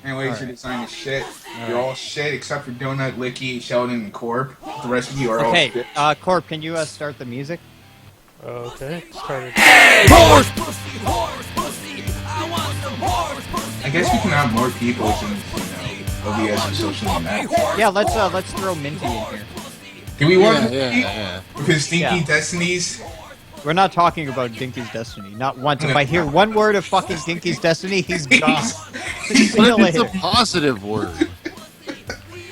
Anyways, your design is shit. You're all shit except for Donut, Licky, Sheldon, and Corp. The rest of you are all shit. Okay, Corp, can you start the music? Okay, started. Horse pussy, I want some horse pussy. I guess we can have more people since, OBS and social media. Yeah, let's throw Minty in here. Do we want Yeah. with his stinky destinies? We're not talking about Dinky's Destiny. Not once. If I hear one word of fucking Dinky's Destiny, he's gone. See you But it's a later. positive word.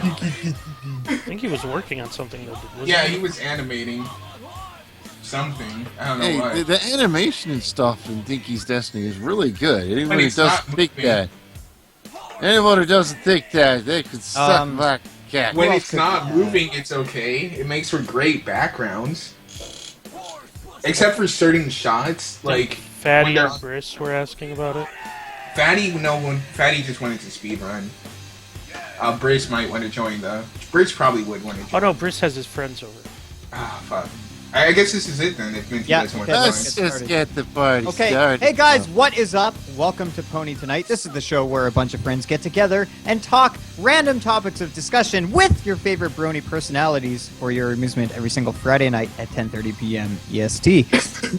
I think he was working on something. Yeah, he was animating something. I don't know Hey, what. the animation and stuff in Dinky's Destiny is really good. Anyone who it's doesn't not think moving. that, anyone who doesn't think that, they could suck back cat. When else it's could not do that? moving, it's okay. It makes for great backgrounds. Except for certain shots, like Fatty when and they're- Briss were asking about it. Fatty just wanted to speedrun. Briss might want to join though. Briss probably would want to join. Oh no, Briss has his friends over. Ah, fuck. I guess this is it then, if Minty Yeah, doesn't want okay, to Let's join. just get the party Okay, started. hey guys, what is up? Welcome to PonyTonite. This is the show where a bunch of friends get together and talk random topics of discussion with your favorite brony personalities for your amusement every single Friday night at 10:30 p.m. EST.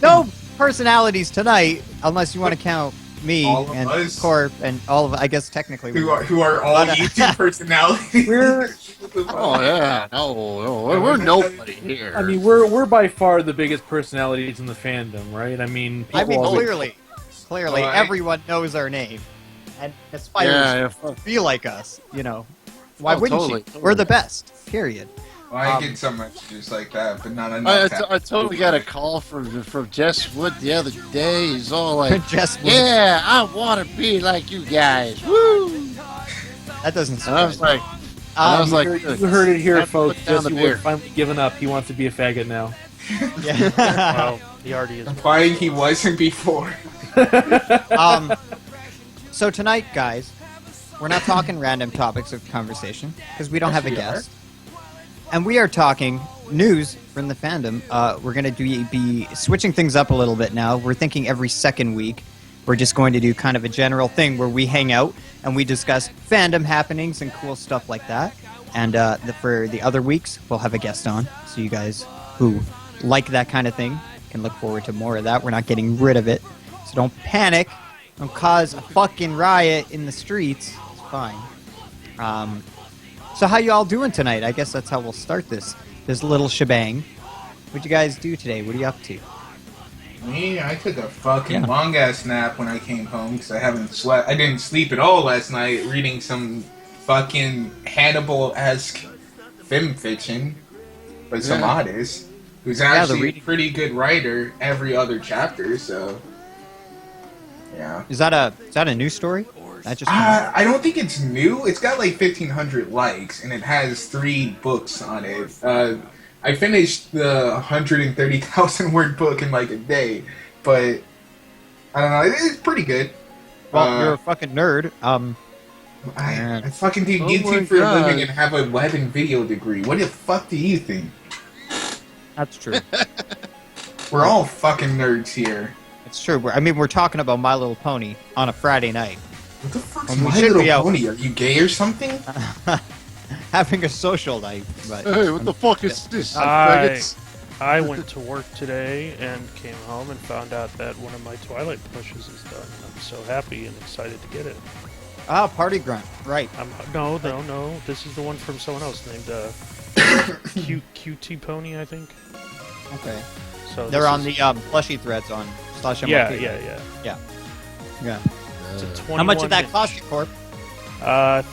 No personalities tonight, unless you want to count me All of and us. Corp and all of, I guess technically we Who are all But, YouTube personalities. Oh yeah, no, we're nobody here. I mean, we're by far the biggest personalities in the fandom, right? I mean, clearly, Well, everyone knows our name and aspires yeah, to be like us, Why Oh, wouldn't totally, you? We're the best, period. Well, I get some messages like that, but not enough. I totally got a call from Jess Wood the other day. He's all like, Jess Wood. "Yeah, I want to be like you guys." Woo! That doesn't And I was surprise like, I was like, you heard it here, Time to folks. put down Jesse the Wood beer. finally given up. He wants to be a faggot now. me. Yeah. Well, he already is. Implying he wasn't before. So tonight, guys, we're not talking random topics of conversation because we don't have a we guest, and we are talking news from the fandom. We're going to be switching things up a little bit now. We're thinking every second week we're just going to do kind of a general thing where we hang out and we discuss fandom happenings and cool stuff like that. And for the other weeks, we'll have a guest on, so you guys who like that kind of thing can look forward to more of that. We're not getting rid of it, so don't panic. Don't cause a fucking riot in the streets. It's fine. So how you all doing tonight? I guess that's how we'll start this little shebang. What'd you guys do today? What are you up to? Me, I took a fucking Yeah. long ass nap when I came home because I haven't slept. I didn't sleep at all last night reading some fucking Hannibal-esque film fiction by some artist who's actually a reading- pretty good writer every other chapter. So yeah. Is that a new story? That just I don't think it's new. It's got like 1,500 likes, and it has 3 books on it. I finished the 130,000 word book in like a day, but I don't know. It's pretty good. well, you're a fucking nerd. I fucking do Oh YouTube my for a God. living and have a web and video degree. What the fuck do you think? That's true. We're all fucking nerds here. It's true. We're talking about My Little Pony on a Friday night, What the fuck's Well, we My should be Little out. Pony? Are you gay or something? having a social night. But "Hey, what the fuck is this?" I went to work today and came home and found out that one of my Twilight plushes is done. I'm so happy and excited to get it. Party Grunt, right? No. This is the one from someone else named QT Pony, I think. Okay. So They're this on is- the plushie threads on /MLP. Yeah. Yeah. It's a 21 How much did that inch. cost you, Corp?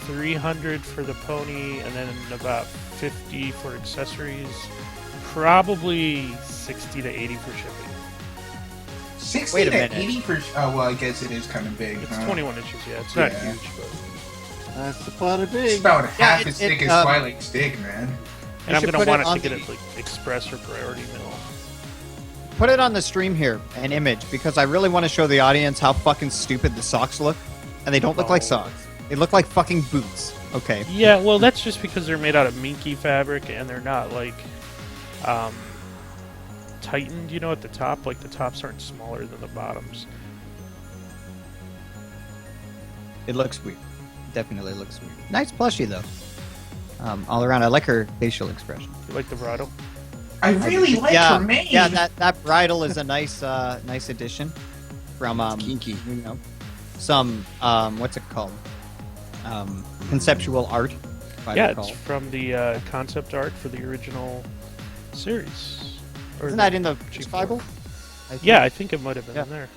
300 for the pony, and then about 50 for accessories. Probably 60 to 80 for shipping. 60 Wait a to minute. 80 for... Oh, well, I guess it is kind of big, It's huh? 21 inches, yeah. It's not Yeah. huge, but. That's the pot of It's big. about half it- as thick it, as Twilight Stick, man. And I'm should gonna put it want it on to get the- it like express or priority mail. Put it on the stream here, an image, because I really want to show the audience how fucking stupid the socks look. And they don't look like Oh. socks. They look like fucking boots. Okay. Yeah, well, that's just because they're made out of minky fabric and they're not like tightened, at the top. Like the tops aren't smaller than the bottoms. It looks weird. definitely looks weird. Nice plushie though. All around, I like her facial expression. You like the bridle? I really like yeah, her mane. yeah. That bridle is a nice addition from Kinky. you know, some what's it called? Conceptual art. if I Yeah, recall. it's from the concept art for the original series. Or Isn't the that in the Chief Bible? Yeah, I think it might have been Yeah. in there.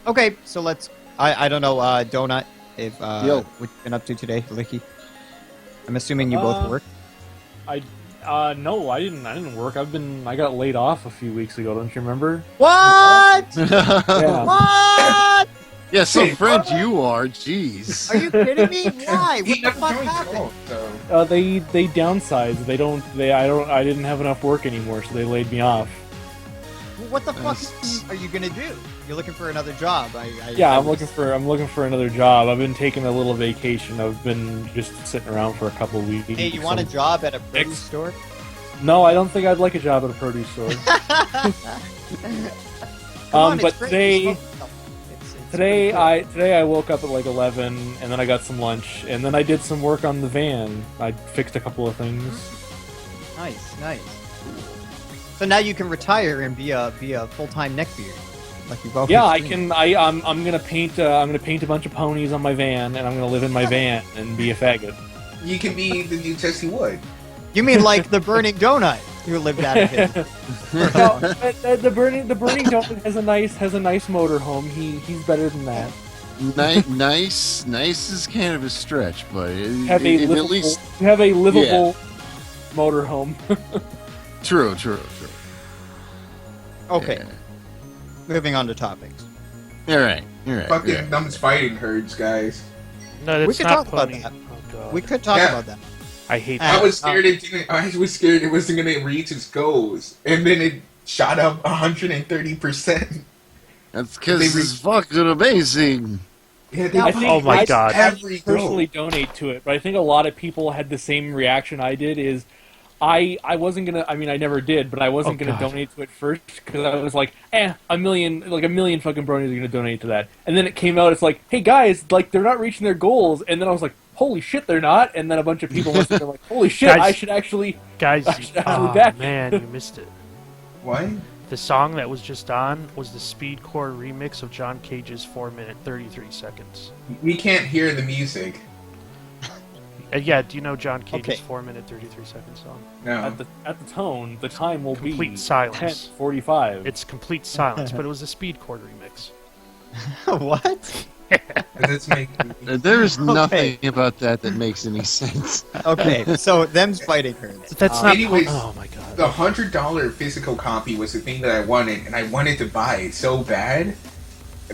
Okay, so let's. I don't know, Donut. If Yo. what you been up to today, Licky? I'm assuming you both work. No, I didn't work. I got laid off a few weeks ago. Don't you remember? What? Yeah. What? Yeah, so French you are. Jeez. Are you kidding me? Why? He What the never fuck joined happened? Salt, so. They downsized. I didn't have enough work anymore, so they laid me off. What the fuck are you gonna do? You're looking for another job. I'm looking for another job. I've been taking a little vacation. I've been just sitting around for a couple of weeks. Hey, you want a job at a produce store? No, I don't think I'd like a job at a produce store. Come on, but it's great. today I woke up at like 11, and then I got some lunch, and then I did some work on the van. I fixed a couple of things. Nice. So now you can retire and be a full-time neckbeard, like you've always Yeah, I dreamed. can. I'm gonna paint. I'm gonna paint a bunch of ponies on my van, and I'm gonna live in my van and be a faggot. You can be the new Jesse Wood. You mean like the burning donut who lived out of it? No, the burning donut has a nice motorhome. He's better than that. Nice is kind of a stretch, but You have a livable motorhome. True. Okay, Yeah. moving on to topics. All right. Fucking thumbs fighting herds, guys. No, We it's could not talk about pony. that. Oh, God. We could talk Yeah. about that. I hate I that. I was scared it wasn't gonna reach its goals, and then it shot up 130%. That's because it's fucking amazing. Yeah, they I beat think Oh my I God. every personally goal. donate to it, but I think a lot of people had the same reaction I did. Is I wasn't gonna. I mean, I never did, but I wasn't Oh, gonna God. donate to it first because I was like, a million fucking bronies are gonna donate to that. And then it came out, it's like, hey guys, like they're not reaching their goals. And then I was like, holy shit, they're not. And then a bunch of people must have been like, holy shit, Guys- I should actually. Guys, I should actually oh, back it. man, you missed it. What? The song that was just on was the speedcore remix of John Cage's 4-minute 33 seconds. We can't hear the music. Yeah, do you know John Cage's Okay. 4-minute 33 second song? No. At the tone, the time will be Complete silence. 10:45. It's complete silence, but it was a speedcore remix. What? That's making There is nothing about that makes any sense. Okay, so them's fighting herds. That's not. anyways, Oh my god. the $100 physical copy was the thing that I wanted, and I wanted to buy it so bad.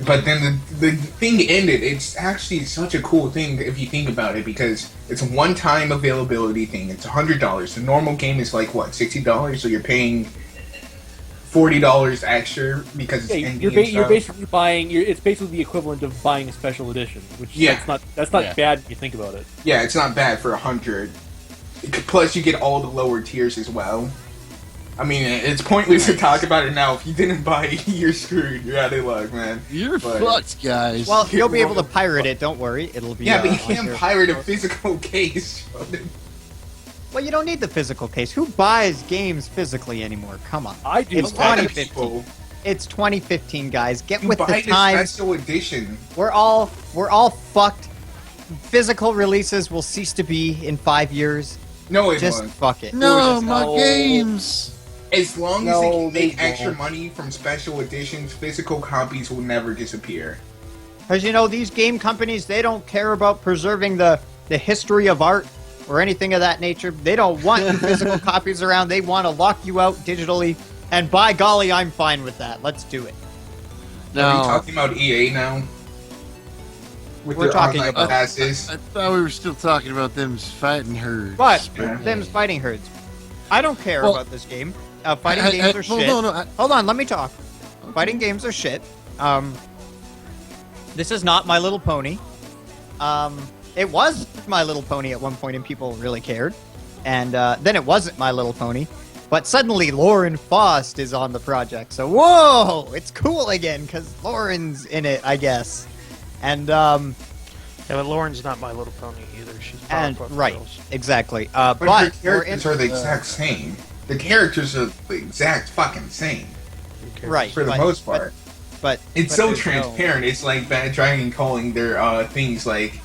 But then the thing ended. It's actually such a cool thing if you think about it, because it's a one-time availability thing. It's $100. The normal game is like what, $60, so you're paying $40 extra because it's Yeah, indie you're and stuff. basically buying. It's basically the equivalent of buying a special edition, which Yeah. that's not Yeah. bad if you think about it. Yeah, it's not bad for $100. Plus, you get all the lower tiers as well. I mean, it's pointless to talk about it now. If you didn't buy it, you're screwed. You're out of luck, man. You're But- fucked, guys. Well, you'll be able to pirate it. Don't worry, it'll be. Yeah, but you on can't your- pirate a physical case. Well, you don't need the physical case. Who buys games physically anymore? Come on. I do. It's A lot of 2015. people It's 2015, guys. Get who with buy the the times. special edition. We're all fucked. Physical releases will cease to be in 5 years. No, it Just won't. fuck it. no, my No. games. As long as No, they can they make extra won't. money from special editions, physical copies will never disappear. Because, these game companies, they don't care about preserving the history of art or anything of that nature. They don't want physical copies around. They want to lock you out digitally. And by golly, I'm fine with that. Let's do it. Are you No, talking about EA now? With We're their talking online about- passes? I thought we were still talking about them fighting herds. But, Yeah. them's fighting herds. I don't care Well, about this game. Fighting games are shit. Hold on, Hold on, let me talk. Fighting games are shit. This is not My Little Pony. It was My Little Pony at one point, and people really cared. And then it wasn't My Little Pony. But suddenly Lauren Faust is on the project. So, whoa! It's cool again, because Lauren's in it, I guess. And Yeah, but Lauren's not My Little Pony either. She's Powerpuff right, Girls. exactly. But her But characters are the exact same. The characters are the exact fucking same. right For the but- most part. But It's but so there's transparent. It's like Bad Dragon calling their things like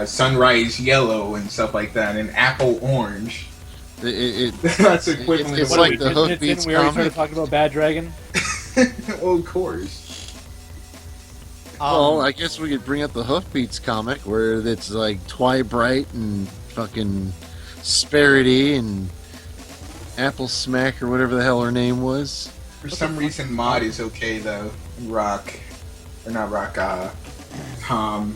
sunrise yellow and stuff like that, and apple orange. That's equivalent. It's to like the Didn't Hoofbeats we already comic. started talking about Bad Dragon? Oh, of course. Well, I guess we could bring up the Hoofbeats comic where it's like Twibright and fucking Sparity and Apple Smack or whatever the hell her name was. For some reason, Mod is okay though. Rock, or not Rock.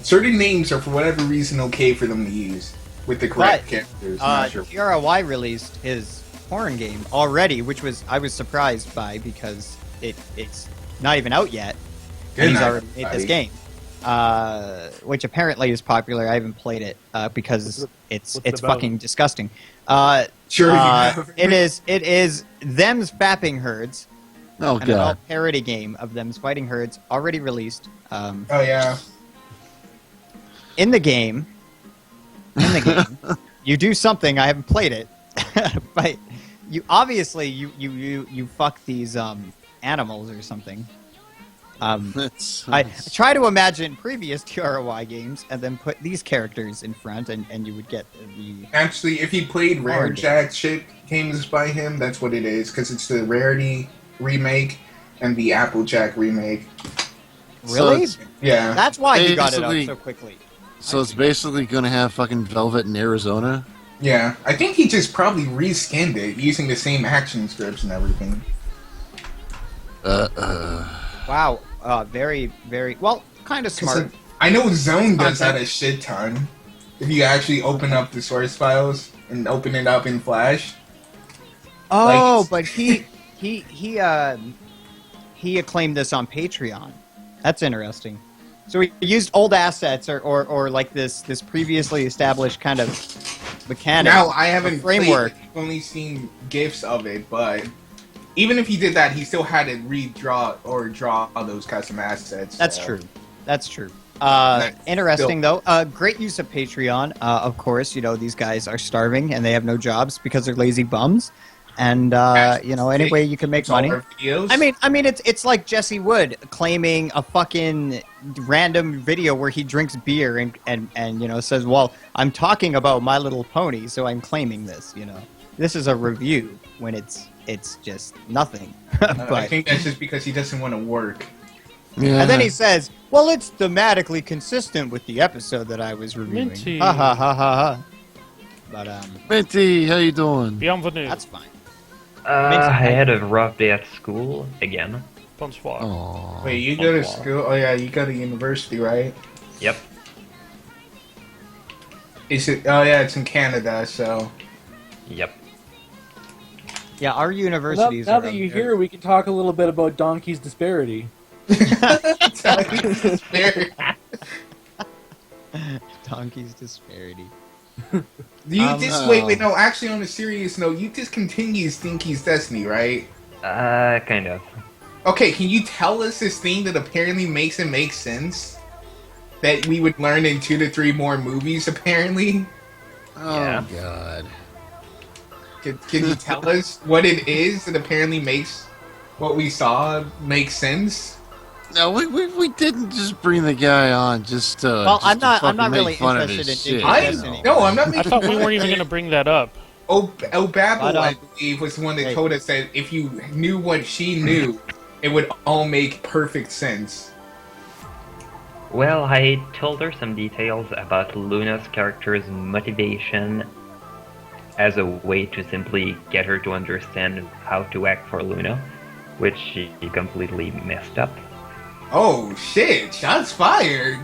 Certain names are for whatever reason okay for them to use with the correct But, characters. I'm not sure. TRY released his porn game already, which I was surprised by because it's not even out yet. Good And he's night, already made this everybody. game, which apparently is popular. I haven't played it because it's what's it about? fucking disgusting. Sure, you have. It is them's fapping herds. Oh An adult god. parody game of them's fighting herds already released. Oh yeah. In the game, you do something. I haven't played it, but you obviously you fuck these animals or something. I try to imagine previous TRY games and then put these characters in front, and you would get the. Actually, if he played Rare Hard. Jack shit games by him, that's what it is, because it's the Rarity remake and the Applejack remake. Really? Yeah. That's why you got it out Basically- so quickly. So it's basically gonna have fucking Velvet in Arizona. Yeah. I think he just probably reskinned it using the same action scripts and everything. Wow. Very, very well. Kind of 'Cause smart. I know Zone does that a shit ton. If you actually open up the source files and open it up in Flash. Oh, but he acclaimed this on Patreon. That's interesting. So he used old assets or like this previously established kind of mechanic. Now, I haven't framework. played it. I've only seen GIFs of it, but even if he did that, he still had to redraw or draw those custom assets. That's so. true. That's true. That's Interesting though. Great use of Patreon. Of course, you know these guys are starving and they have no jobs because they're lazy bums. And you know, any way you can make It's all money. our videos. I mean, it's like Jesse Wood claiming a fucking random video where he drinks beer and you know says, "Well, I'm talking about My Little Pony, so I'm claiming this." You know, this is a review when it's just nothing. I but think that's just because he doesn't want to work. Yeah. and then he says, "Well, it's thematically consistent with the episode that I was reviewing." Minty. Ha ha ha ha ha. But Minty, how you doing? Bienvenue. that's fine. I had a rough day at school again. Bonsoir. Aww. Wait, you go to school? Oh yeah, you go to university, right? Yep. Is it? Oh yeah, it's in Canada, so. Yep. Yeah, our Now, universities. now are that you're here, we can talk a little bit about Donkey's disparity. Donkey's disparity. You just wait. No, actually, on a serious note, you discontinued Stinky's Destiny, right? Kind of. Okay, can you tell us this thing that apparently makes it make sense? That we would learn in 2 to 3 more movies, apparently? Oh Yeah. god. Can you tell us what it is that apparently makes what we saw make sense? No, we didn't just bring the guy on just Well, just I'm to not fucking make really fun of interested his in shit. I Destiny. no, I'm not I making thought we fun weren't of even it. going to bring that up. Babel, But, I believe, was the one that hey. told us that if you knew what she knew, it would all make perfect sense. Well, I told her some details about Luna's character's motivation as a way to simply get her to understand how to act for Luna, which she completely messed up. Oh shit! Shots fired.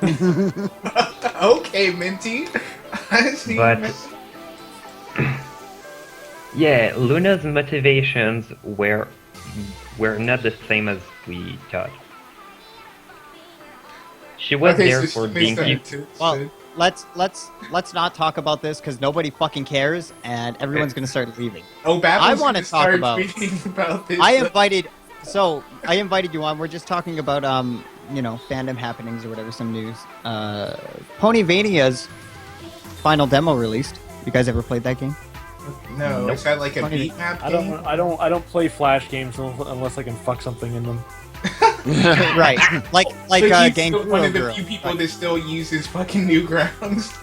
Okay, Minty. I see. But yeah, Luna's motivations were not the same as we thought. She was there so for she being misunderstood. Well, let's not talk about this because nobody fucking cares and everyone's gonna start leaving. Oh, Babel's I wanna gonna talk start about- tweeting about this. I invited you on. We're just talking about fandom happenings or whatever, some news. Ponyvania's final demo released. You guys ever played that game? No, Nope. is that like a Funny beat map I game? don't play Flash games unless I can fuck something in them. Right, like So he's Gang still one of the Girl. few people that still uses fucking Newgrounds.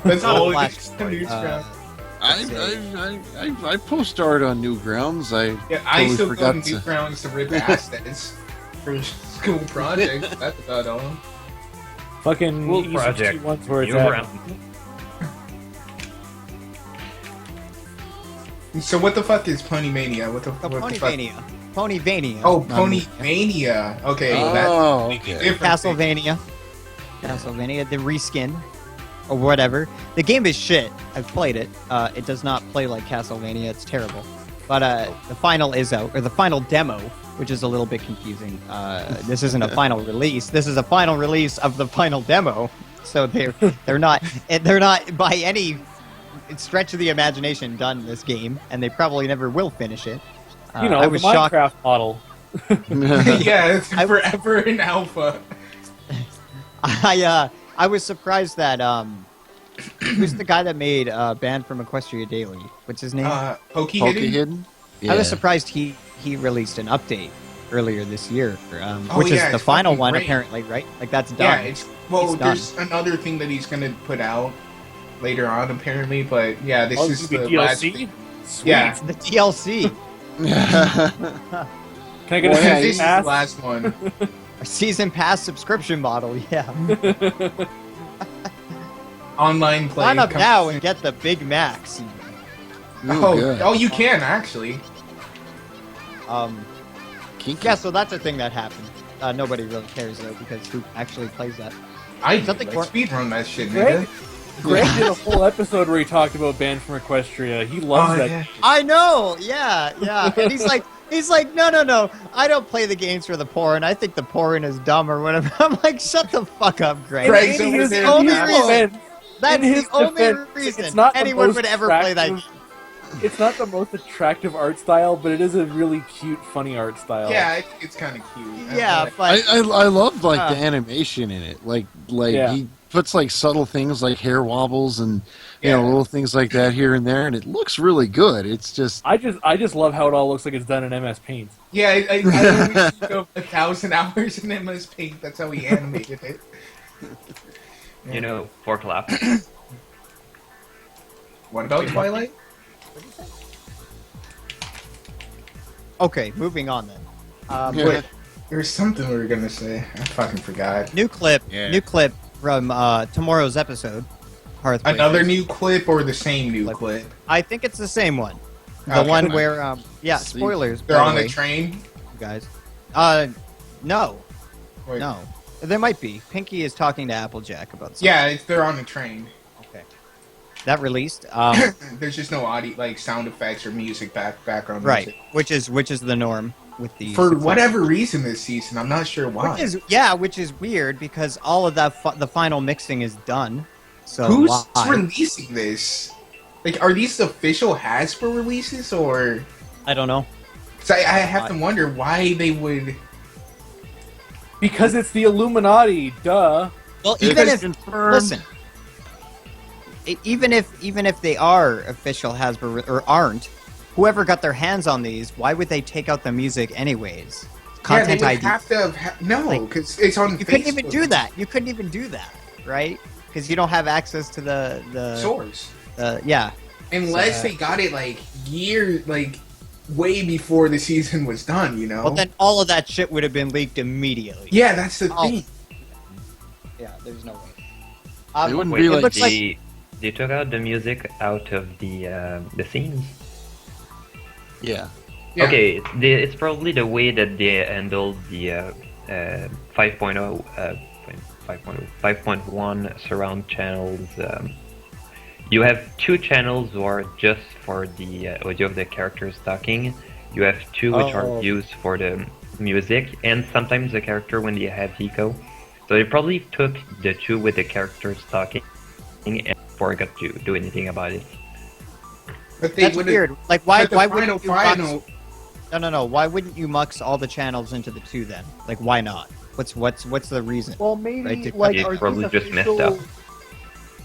That's Not a all it Flash is. story, Newgrounds. I post art on Newgrounds. I I totally still go to forgot to. Newgrounds to rip assets for school projects. That's about all. Fucking Cool East project. ones where it's New at. round. So what the fuck is Ponymania? What the fuck? Ponyvania. Oh, Not Mania. Ponymania. Okay, Oh, that's okay. different. Castlevania, the reskin, or whatever. The game is shit. I've played it. It does not play like Castlevania. It's terrible. But the final is out, or the final demo, which is a little bit confusing. This isn't a final release. This is a final release of the final demo. So they're not by any stretch of the imagination done this game, and they probably never will finish it. You know, I the was shocked. Minecraft model. Yeah, it's forever in alpha. I was surprised that who's the guy that made Banned from Equestria Daily? What's his name? Pokey Pokey Hidden? Hidden? I was surprised he released an update earlier this year, Oh, which yeah, is the it's final fucking one great. apparently, right? Like that's Yeah, done. well, It's there's another thing that he's gonna put out later on apparently, but yeah, this Oh, is the the last DLC? thing. Sweet. Yeah. The DLC, Can I get a Well, yeah, This is the pass? last one. a season pass subscription model. Yeah, Online play. sign up comes now soon. and get the Big Max. Oh, you can actually. Kinky. Yeah, so that's a thing that happened. Nobody really cares though, because who actually plays that? I Something like for- speedrun that shit, Greg, nigga. Greg did a whole episode where he talked about Banned from Equestria. He loves that. yeah. I know, yeah. And he's like, no, I don't play the games for the porn. I think the porn is dumb or whatever. I'm like, shut the fuck up, Greg. Greg's In over his there. only now. reason- That's in his the only defense, reason it's not the anyone most would ever play that attractive- game. It's not the most attractive art style, but it is a really cute, funny art style. Yeah, I think it's kind of cute. Yeah, but I love like the animation in it. Like Yeah. he puts like subtle things like hair wobbles and Yeah. little things like that here and there, and it looks really good. It's just I just love how it all looks like it's done in MS Paint. Yeah, I always think of 1,000 hours in MS Paint. That's how he animated it. You know, fork lap. What about Twilight? okay, moving on then. Wait, there was something we were gonna say. I fucking forgot. New clip Yeah. from tomorrow's episode. Hearth Another Breakers. new clip or the same new clip? I think it's the same one. The Okay. one where See. spoilers. They're by on the the way, train. guys. No, Wait. no. There might be. Pinky is talking to Applejack about something. Yeah, they're on the train. Okay. That released. There's just no audio, like sound effects or music background right. music. Which is the norm with these. For whatever reason this season, I'm not sure why. Which is weird because all of that the final mixing is done. So Who's why? releasing this? Like, are these official Hasbro releases or? I don't know. Cause I have to wonder why they would. Because it's the Illuminati, duh. Well, It even is if confirmed. listen, even if they are official Hasbro or aren't, whoever got their hands on these, why would they take out the music anyways? Content yeah, they would ID. have to have no, Like, because it's on. You Facebook. couldn't even do that. You couldn't even do that, right? Because you don't have access to the Source. yeah. Unless So, they got it like way before the season was done, you know. Well, then all of that shit would have been leaked immediately. Yeah, that's the Oh. thing. Yeah, there's no way. It wouldn't Wait, be it like looks they took out the music out of the scenes. yeah. Yeah. Okay, it's probably the way that they handled the 5.0, 5.1 surround channels. You have two channels who are just for the audio of the characters talking. You have two which Oh. are used for the music, and sometimes the character when they have echo. So they probably took the two with the characters talking and forgot to do anything about it. But they That's would've- weird. Like, why but the wouldn't you final? No. Why wouldn't you mux all the channels into the two then? Like, why not? What's the reason? Well, maybe Right, like It's are probably these just messed up.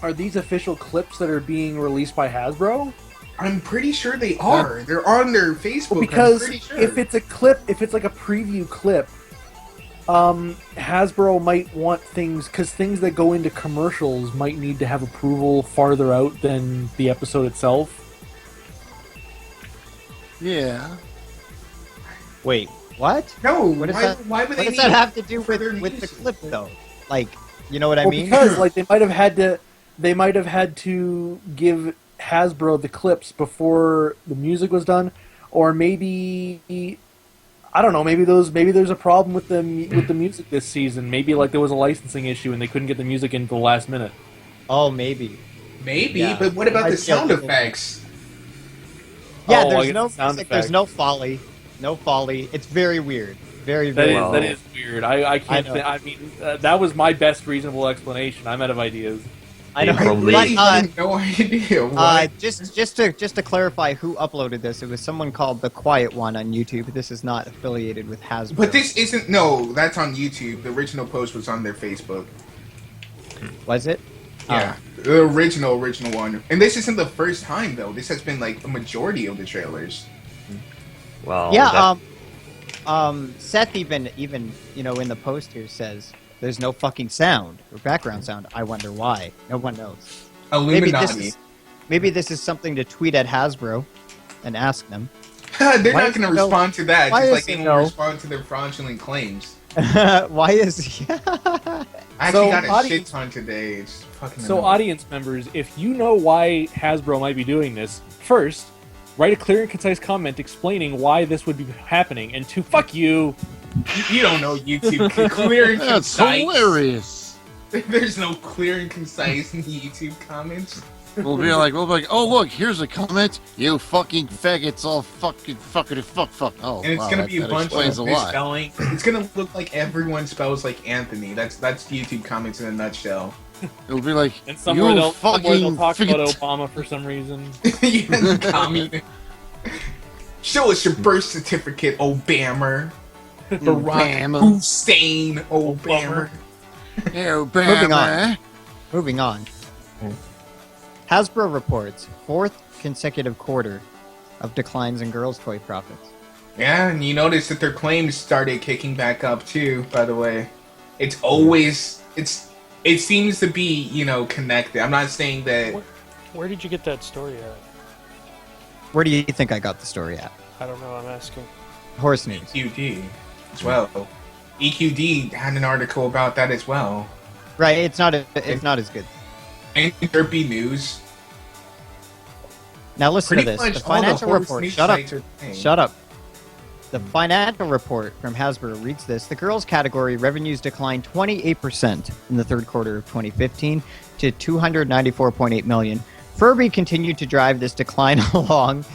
Are these official clips that are being released by Hasbro? I'm pretty sure they are. They're on their Facebook. Well, because I'm pretty sure. if it's a clip, if it's like a preview clip, Hasbro might want things because things that go into commercials might need to have approval farther out than the episode itself. Yeah. Wait, what? No, What, is that, why would what they does need that have to do further with the news? clip, though? Like, you know what I Well, mean? because like they might have had to give Hasbro the clips before the music was done, or maybe I don't know. Maybe there's a problem with the music this season. Maybe like there was a licensing issue and they couldn't get the music in the last minute. Oh, maybe. Maybe, Yeah. but what about I the feel sound like- effects? Yeah, Oh, I there's get no the sound music, there's effect. no folly. No folly. It's very weird. Very, That very is Well- that is weird. I can't. I know. I mean, that was my best reasonable explanation. I'm out of ideas. I know. They probably- But, No idea. What? just to clarify who uploaded this, it was someone called The Quiet One on YouTube. This is not affiliated with Hasbro. But this isn't. No, that's on YouTube. The original post was on their Facebook. Was it? Yeah, the original one. And this isn't the first time though. This has been like the majority of the trailers. Well, Yeah, that- Seth even in the post here says there's no fucking sound or background sound. I wonder why. No one knows. Illuminati. Maybe this is something to tweet at Hasbro and ask them. They're Why not is going to it no- respond to that. why Just is like they it won't no? respond to their fraudulent claims. Why is I So, actually got a audience- shit ton today. It's fucking. So, annoying. audience members, if you know why Hasbro might be doing this, first, write a clear and concise comment explaining why this would be happening, and two, fuck you. You don't know YouTube. Clear and That's concise. hilarious. There's no clear and concise in the YouTube comments. We'll be like, oh look, here's a comment. You fucking faggots, all fucking fuck. Oh, And it's wow, gonna that- be a that bunch explains of a lot. misspelling. It's gonna look like everyone spells like Anthony. That's YouTube comments in a nutshell. It'll be like, And somewhere you they'll talk fucking about faggot. Obama for some reason. You communist. Show us your birth certificate, Obama. Barack Obama. Hussein Obama. Obama. Moving on. Hasbro reports fourth consecutive quarter of declines in girls' toy profits. Yeah, and you notice that their claims started kicking back up too, by the way. It's always it seems to be, connected. I'm not saying that Where did you get that story at? Where do you think I got the story at? I don't know. I'm asking. Horse News. EQD as well. EQD had an article about that as well. Right, it's not as good. And Derpy News. Now listen Pretty to this. much The all the financial horse report. news Shut up. sites are saying. Shut up. The financial report from Hasbro reads this. The girls category revenues declined 28% in the third quarter of 2015 to $294.8 million. Furby continued to drive this decline along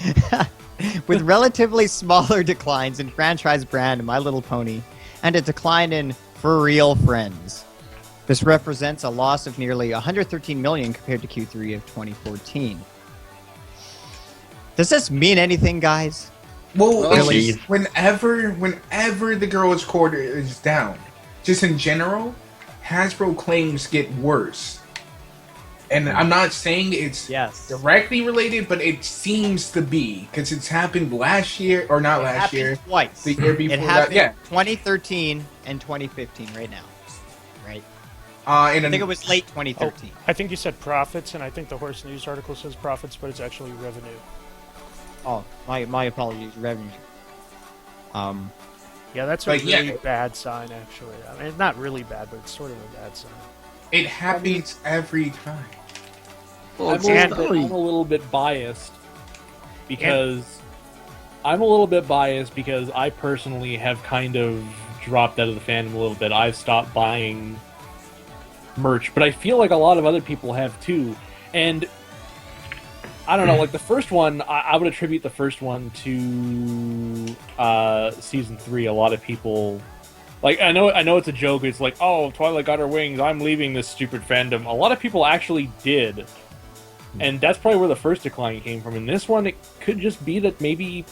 with relatively smaller declines in franchise brand My Little Pony and a decline in For Real Friends. This represents a loss of nearly $113 million compared to Q3 of 2014. Does this mean anything, guys? Well, it's Really? just whenever the girls' quarter is down, just in general, Hasbro claims get worse. And I'm not saying it's Yes. directly related, but it seems to be because it's happened last year, or not last year, Twice. the year before It that. happened Yeah, 2013 and 2015 right now. Right? and I think it was late 2013. I think you said profits, and I think the Horse News article says profits, but it's actually revenue. Oh, my apologies, revenue. Yeah, that's a But yeah. really bad sign, actually. I mean, it's not really bad, but it's sort of a bad sign. it happens every time. Well, I'm it's a not little bit- really- I'm a little bit biased because I personally have kind of dropped out of the fandom a little bit. I've stopped buying merch, but I feel like a lot of other people have too. And I don't know, like the first one, I would attribute the first one to season 3. A lot of people, like I know it's a joke. It's like, oh, Twilight got her wings. I'm leaving this stupid fandom. A lot of people actually did. And that's probably where the first decline came from. In this one, it could just be that maybe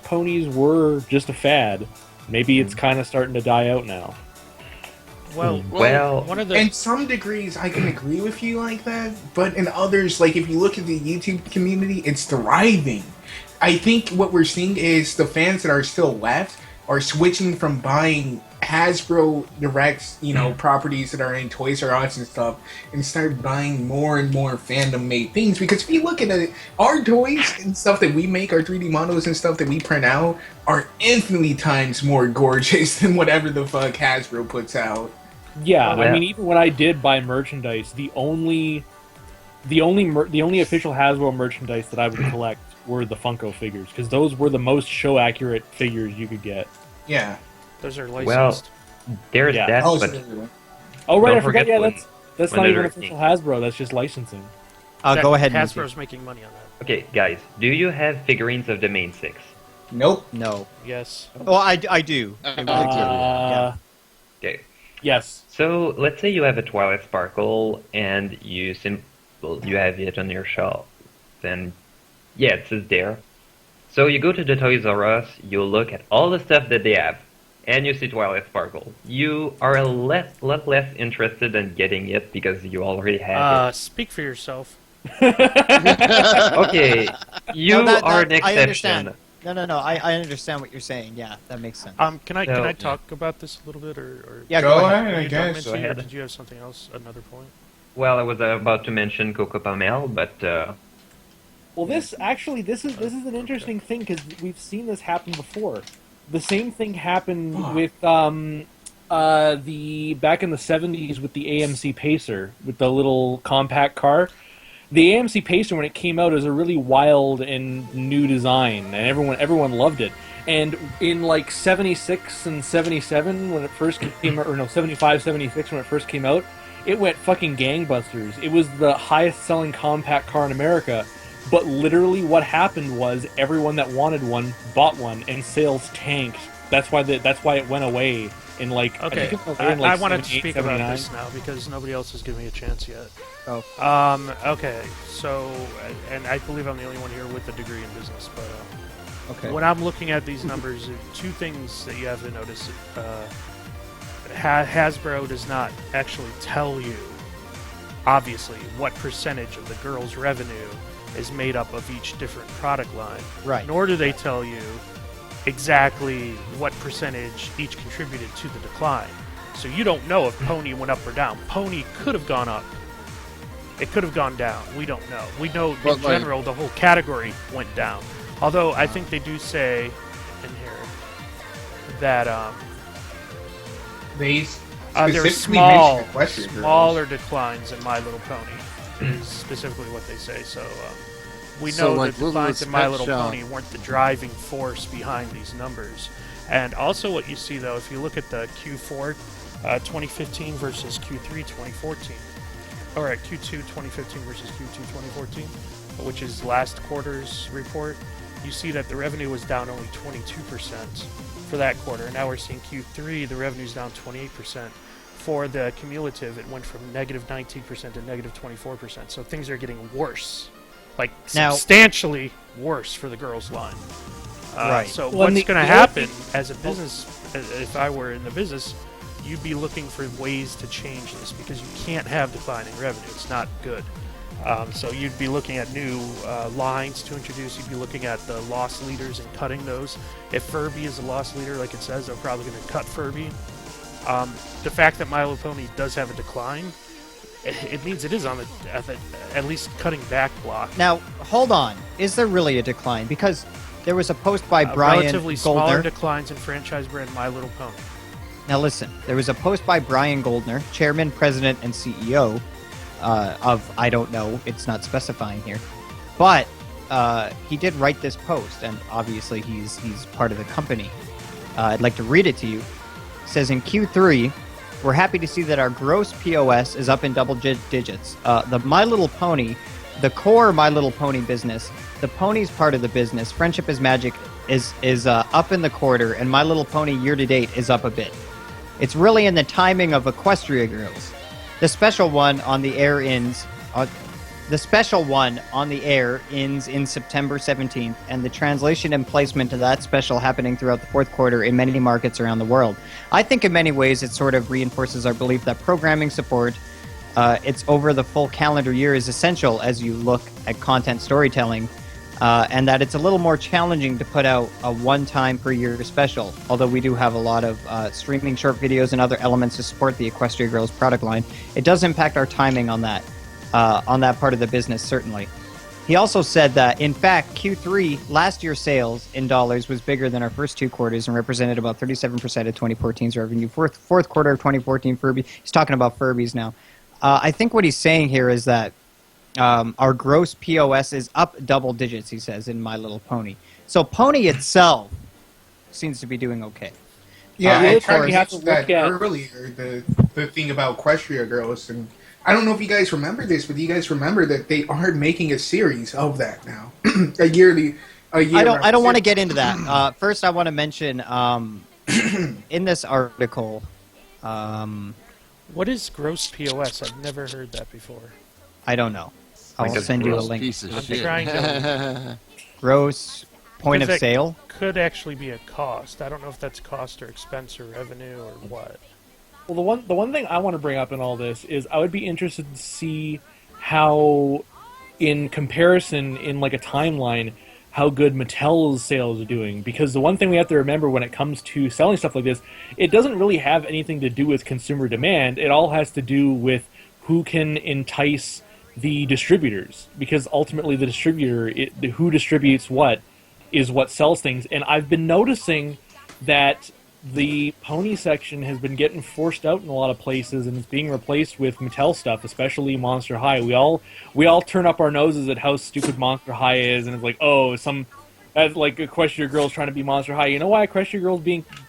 ponies were just a fad. Maybe it's kind of starting to die out now. Well, one of the in some degrees, I can agree with you like that, but in others, like if you look at the YouTube community, it's thriving. I think what we're seeing is the fans that are still left are switching from buying Hasbro Directs, properties that are in Toys R Us and stuff, and start buying more and more fandom-made things. Because if you look at it, our toys and stuff that we make, our 3D models and stuff that we print out, are infinitely times more gorgeous than whatever the fuck Hasbro puts out. Yeah, I mean, even when I did buy merchandise, the only official Hasbro merchandise that I would collect were the Funko figures, because those were the most show-accurate figures you could get. Yeah. Those are licensed. Well, there's that, but right, I don't forgot. forget Yeah, when- that's when not even they're- official Hasbro. That's just licensing. Go ahead, Hasbro's Nikki. making money on that. Okay, guys, do you have figurines of the main six? Nope. No. Yes. Well, I do. Okay. Yes. So let's say you have a Twilight Sparkle and you have it on your shelf. Then, yeah, it says there. So you go to the Toys R Us, you look at all the stuff that they have, and you see Twilight Sparkle. You are a lot less interested in getting it because you already have it. Speak for yourself. Okay, you are an I exception. understand. No. I understand what you're saying. Yeah, that makes sense. Can I talk about this a little bit, or Yeah, Go go ahead, ahead. I you don't guess. mention Go it, or ahead. did you have something else? Another point? Well, I was about to mention Coco Pamel, but Well, this is an interesting thing because we've seen this happen before. The same thing happened with the back in the 70s with the AMC Pacer with the little compact car. The AMC Pacer, when it came out, was a really wild and new design, and everyone loved it. And in like 76 and 77 when it first came out, or no, 75, 76 when it first came out, it went fucking gangbusters. It was the highest selling compact car in America. But literally what happened was everyone that wanted one bought one, and sales tanked. That's why it went away in like... Okay, I think it went away in, like, I wanted to 78, speak 79. about this now because nobody else has given me a chance yet. Oh. Okay, so, and I believe I'm the only one here with a degree in business, but Okay. when I'm looking at these numbers, two things that you have to notice. Hasbro does not actually tell you, obviously, what percentage of the girls' revenue is made up of each different product line. Right. Nor do they tell you exactly what percentage each contributed to the decline. So you don't know if Pony went up or down. Pony could have gone up. It could have gone down. We don't know. We know But, in like- general the whole category went down. Although I think they do say in here that They there are specifically mention small, Equestria Girls. smaller declines in My Little Pony. Is specifically what they say. So we So, know like, that declines in My Pet Little Shop. Pony weren't the driving force behind these numbers. And also what you see, though, if you look at the Q4 2015 versus Q3 2014, or at Q2 2015 versus Q2 2014, which is last quarter's report, you see that the revenue was down only 22% for that quarter. Now we're seeing Q3, the revenue's down 28%. For the cumulative, it went from negative 19% to negative 24%. So things are getting worse, like Now- substantially worse for the girls' line. Right. So Well, what's going to the other happen thing- as a business, if I were in the business, you'd be looking for ways to change this because you can't have declining revenue. It's not good. So you'd be looking at new lines to introduce. You'd be looking at the loss leaders and cutting those. If Furby is a loss leader, like it says, they're probably going to cut Furby. The fact that My Little Pony does have a decline, it means it is on at least cutting back block. Now, hold on. Is there really a decline? Because there was a post by Brian Relatively smaller Goldner. declines in franchise brand My Little Pony. Now listen, there was a post by Brian Goldner, chairman, president, and CEO of, I don't know, it's not specifying here. But he did write this post, and obviously he's part of the company. I'd like to read it to you. It says, in Q3, we're happy to see that our gross POS is up in double digits. The My Little Pony, the core My Little Pony business, the ponies part of the business, Friendship is Magic, is up in the quarter, and My Little Pony year-to-date is up a bit. It's really in the timing of Equestria Girls. The special one on the air ends... The special one on the air ends in September 17th, and the translation and placement of that special happening throughout the fourth quarter in many markets around the world. I think in many ways it sort of reinforces our belief that programming support, it's over the full calendar year, is essential as you look at content storytelling, and that it's a little more challenging to put out a one-time per year special, although we do have a lot of streaming short videos and other elements to support the Equestria Girls product line. It does impact our timing on that part of the business, certainly. He also said that, in fact, Q3 last year's sales in dollars was bigger than our first 2 quarters and represented about 37% of 2014's revenue. Fourth quarter of 2014 Furby. He's talking about Furbies now. I think what he's saying here is that our gross POS is up double digits, he says, in My Little Pony. So Pony itself seems to be doing okay. Yeah, I really tried to you have to mention that look at- earlier, the thing about Equestria Girls, and I don't know if you guys remember this, but do you guys remember that they are making a series of that now? a year. I don't want to get into that. First, I want to mention in this article. What is gross POS? I've never heard that before. I don't know. I'll Like a send you a Gross link. piece of I'm shit. trying to. Gross point of Because that sale. Could actually be a cost. I don't know if that's cost or expense or revenue or what. Well, the one thing I want to bring up in all this is I would be interested to see how, in comparison, in like a timeline, how good Mattel's sales are doing. Because the one thing we have to remember when it comes to selling stuff like this, it doesn't really have anything to do with consumer demand. It all has to do with who can entice the distributors. Because ultimately the distributor, who distributes what, is what sells things. And I've been noticing that the pony section has been getting forced out in a lot of places, and it's being replaced with Mattel stuff, especially Monster High. We all turn up our noses at how stupid Monster High is, and it's like, oh, like Equestria Girls trying to be Monster High. You know why Equestria Girls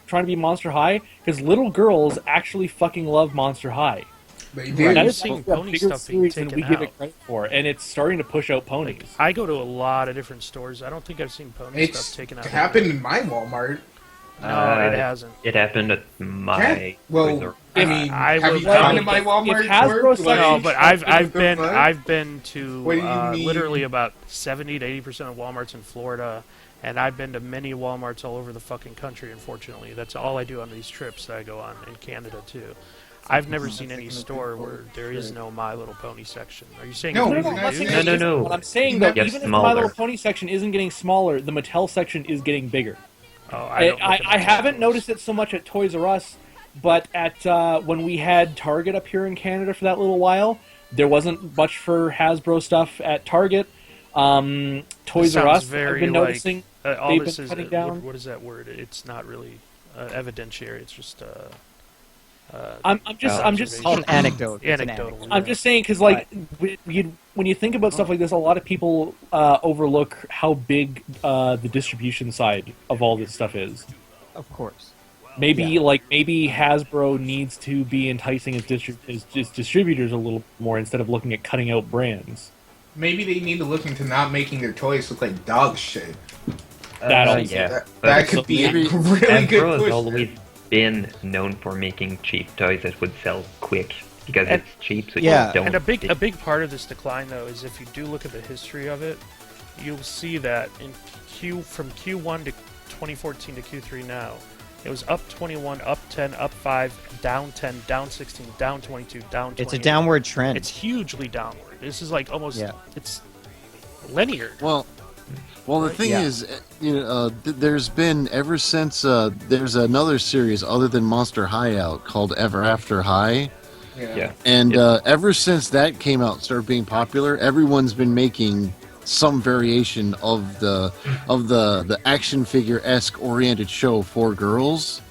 trying to be Monster High? Because little girls actually fucking love Monster High. They Right. do. I've That is seen a pony bigger stuff being series than taken we give out. it credit for, and it's starting to push out ponies. I go to a lot of different stores. I don't think I've seen pony It's stuff taken out. happened in my Walmart. No, it hasn't. It happened at my. Yeah, well, I mean, I have would you gone to probably- my Walmart? if Hasbro Mark? said- No, but I've what the been fuck? I've been to What do you mean? literally about 70 to 80% of Walmarts in Florida, and I've been to many Walmarts all over the fucking country. Unfortunately, that's all I do on these trips that I go on in Canada too. I've never seen any store where there is no My Little Pony section. Are you saying No, it's no, new? I'm saying- No. What I'm saying, though, Gets even if the My Little smaller. Pony section isn't getting smaller, the Mattel section is getting bigger. Oh, I don't look at the haven't stores. noticed it so much at Toys R Us, but at when we had Target up here in Canada for that little while, there wasn't much for Hasbro stuff at Target. Toys R Sounds Us, very I've been like- noticing all they've this been is cutting down. what is that word? It's not really evidentiary. It's just I'm just It's called an anecdote. It's an anecdotal. anecdote. I'm just saying because, like, when you think about stuff like this, a lot of people overlook how big the distribution side of all this stuff is. Of course. Maybe Yeah. maybe Hasbro needs to be enticing its distributors a little more instead of looking at cutting out brands. Maybe they need to look into not making their toys look like dog shit. That also- yeah. That But could be a maybe- really Hasbro good has push. always been known for making cheap toys that would sell quick because And- it's cheap, so Yeah. you don't. And a big part of this decline, though, is if you do look at the history of it, you'll see that from Q1 to 2014 to Q3 now, it was up 21, up 10, up 5, down 10, down 16, down 22, down 20. It's a downward trend. It's hugely downward. This is like almost Yeah. it's linear. Well, the thing Yeah. is, there's been ever since there's another series other than Monster High out called Ever After High, Yeah. and ever since that came out, and started being popular, everyone's been making some variation of the action figure-esque oriented show for girls,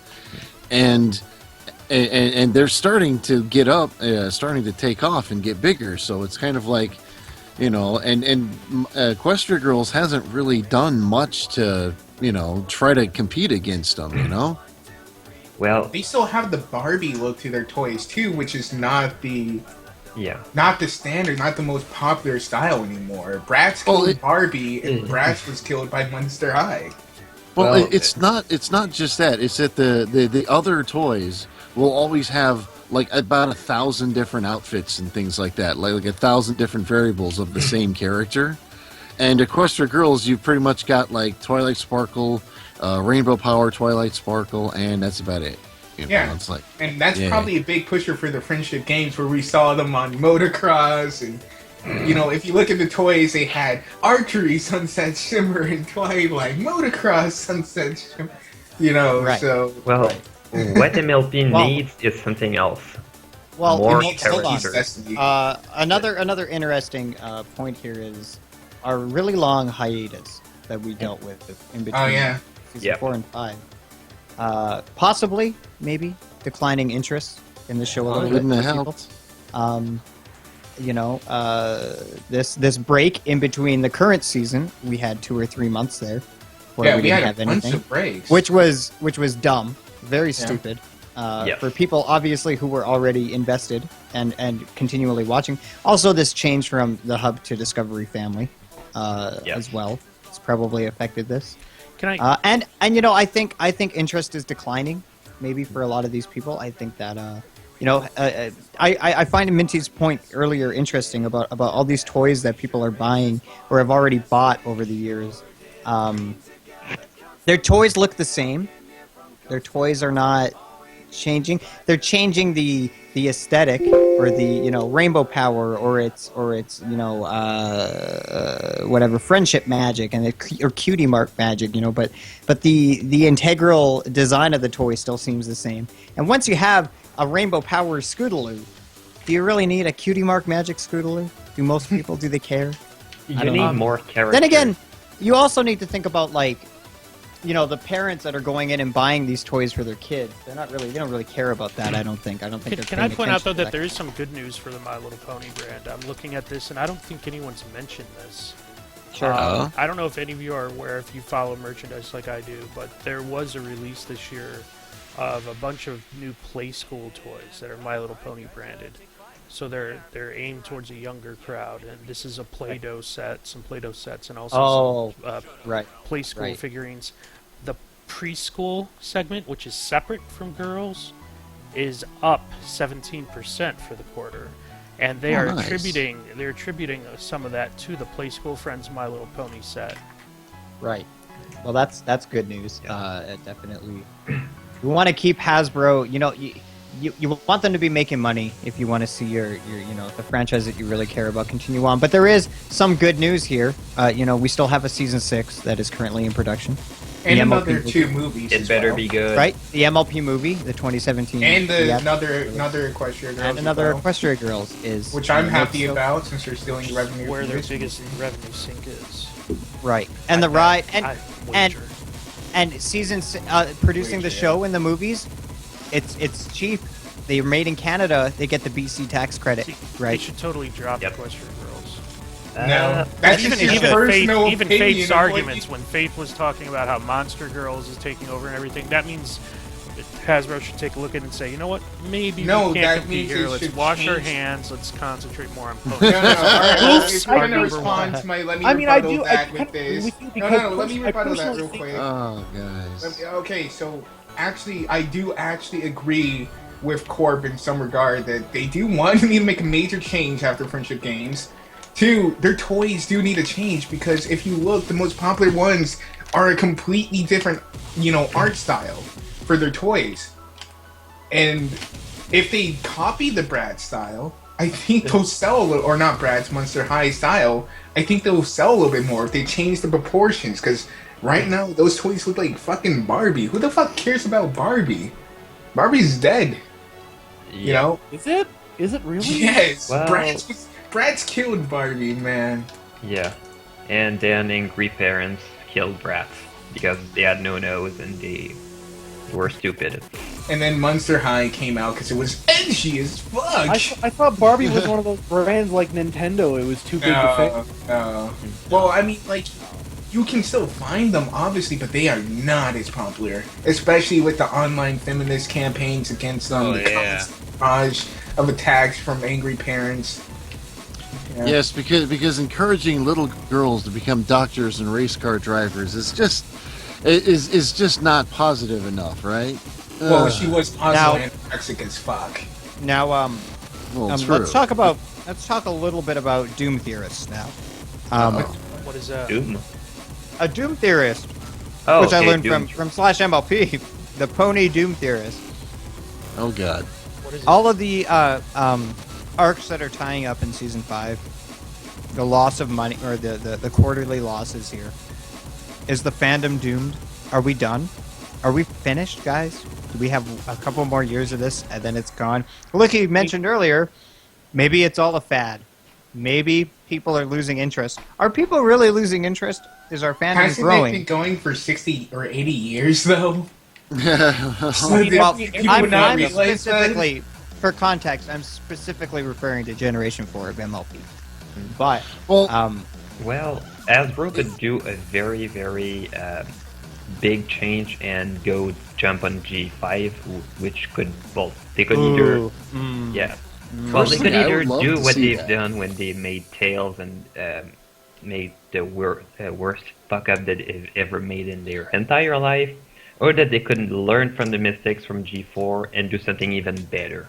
and they're starting to get up, starting to take off and get bigger. So it's kind of like, and Equestria Girls hasn't really done much to try to compete against them. Well, They still have the Barbie look to their toys too, which is not the standard, not the most popular style anymore. Bratz killed Barbie, and Bratz was killed by Monster High. Well, it's not just that. It's that the other toys will always have like about 1,000 different outfits and things like that, like 1,000 different variables of the same character. And Equestria Girls, you've pretty much got like Twilight Sparkle, Rainbow Power, Twilight Sparkle, and that's about it. You know, Yeah, it's like, and that's probably a big pusher for the Friendship Games, where we saw them on motocross, and you know, if you look at the toys, they had archery, Sunset Shimmer, and Twilight, motocross, Sunset Shimmer. You know, Right. so Well, what MLP needs is something else. Well, More hold on. characters. Destiny. Another interesting point here is our really long hiatus that we dealt with in between Oh yeah, season Yep. 4 and 5. Possibly, maybe declining interest in the show a little bit. wouldn't have for people. helped. You know, this break in between the current season, we had 2 or 3 months there where yeah, we didn't had a have bunch anything, of breaks. which was dumb, very stupid. Yes. For people obviously who were already invested and continually watching. Also, this change from the Hub to Discovery Family as well. It's probably affected this. Can I? And you know, I think interest is declining. Maybe for a lot of these people, I think that you know, I find Minty's point earlier interesting about all these toys that people are buying or have already bought over the years. Their toys look the same. Their toys are not changing. They're changing the aesthetic or the, you know, Rainbow Power or its you know, whatever, Friendship Magic and or Cutie Mark Magic, you know, but the integral design of the toy still seems the same. And once you have a Rainbow Power Scootaloo, do you really need a Cutie Mark Magic Scootaloo? Do most people, do they care? You don't need know. more characters. Then again, you also need to think about, like, you know, the parents that are going in and buying these toys for their kids. They don't really care about that. I don't think. Can they're I paying point out though attention to that there is some good news for the My Little Pony brand? I'm looking at this and I don't think anyone's mentioned this. Sure. I don't know if any of you are aware, if you follow merchandise like I do, but there was a release this year of a bunch of new Play School toys that are My Little Pony branded. So they're aimed towards a younger crowd, and this is a Play-Doh set, some Play-Doh sets, and also some right. Play School Right. figurines. The preschool segment, which is separate from girls, is up 17% for the quarter, and they are nice. attributing some of that to the Play School Friends My Little Pony set. Right. Well, that's good news. Definitely. You want to keep Hasbro. You know, you want them to be making money if you want to see your you know, the franchise that you really care about continue on. But there is some good news here. You know, we still have a season 6 that is currently in production. and the another MLP 2 movies. It as better well. be good. Right, the MLP movie, the 2017, And yeah, another Equestria Girls. and as another well, Equestria Girls is, which I'm you know, happy so- about since they're stealing revenue. Where from their this. biggest revenue sink is. Right, and I the bet. ride I and wager. producing the show and the movies, it's cheap. They're made in Canada. They get the BC tax credit, See, right? They should totally drop Yep. Equestria Girls. No, that's Even, just your even, personal Faith, even opinion Faith's of what arguments, you- when Faith was talking about how Monster Girls is taking over and everything, that means that Hasbro should take a look at it and say, you know what, maybe No, we that can't compete means here. it Let's should wash our change- hands. Let's concentrate more on No, ponies. no, all right. Oops, If you're I gonna do- respond to my, let me I mean, I rebuttal do. I that kind with of this. with you No, because no, let me I rebuttal that personally real think- quick. Oh, guys. Okay, so actually, I do actually agree with Corp in some regard that they do, one, need to make a major change after Friendship Games. 2, their toys do need to change, because if you look, the most popular ones are a completely different, you know, art style for their toys. And if they copy the Brad style, I think they'll sell a little, or not Brad's, Monster High style, I think they'll sell a little bit more if they change the proportions, because right now, those toys look like fucking Barbie. Who the fuck cares about Barbie? Barbie's dead. You know? Is it? Is it really? Yes! Well- Brad's killed Barbie, man. Yeah. And then angry parents killed brats because they had no nose and they were stupid. And then Monster High came out because it was edgy as fuck. I thought Barbie was one of those brands like Nintendo. It was too big to fail. No. Well, I mean, like, you can still find them, obviously, but they are not as popular. Especially with the online feminist campaigns against them, Oh, the yeah. constant barrage of attacks from angry parents. Yeah. Yes, because encouraging little girls to become doctors and race car drivers is just not positive enough, right? Well, Ugh. she was also Now- anorexic as fuck. Now, true. let's talk a little bit about Doom theorists now. What is that? Doom. A Doom theorist, Oh, which I okay, learned Doom. from /MLP, the Pony Doom theorist. Oh God. What is it? All of the arcs that are tying up in season 5, the loss of money or the quarterly losses here. Is the fandom doomed? Are we done? Are we finished, guys? Do we have a couple more years of this and then it's gone? Look, you mentioned earlier, maybe it's all a fad. Maybe people are losing interest. Are people really losing interest? Is our fandom Hasn't growing? it been going for 60 or 80 years, though? Well, People would not I'm realize specifically, for context, I'm specifically referring to Generation 4 of MLP. But, Well, Well, Hasbro could do a very, very big change and go jump on G5, which could, well, they could either, yeah. Well, they could Personally, I either would love do to what see they've that. done when they made Tails and made the worst fuck up that they've ever made in their entire life, or that they could learn from the mistakes from G4 and do something even better.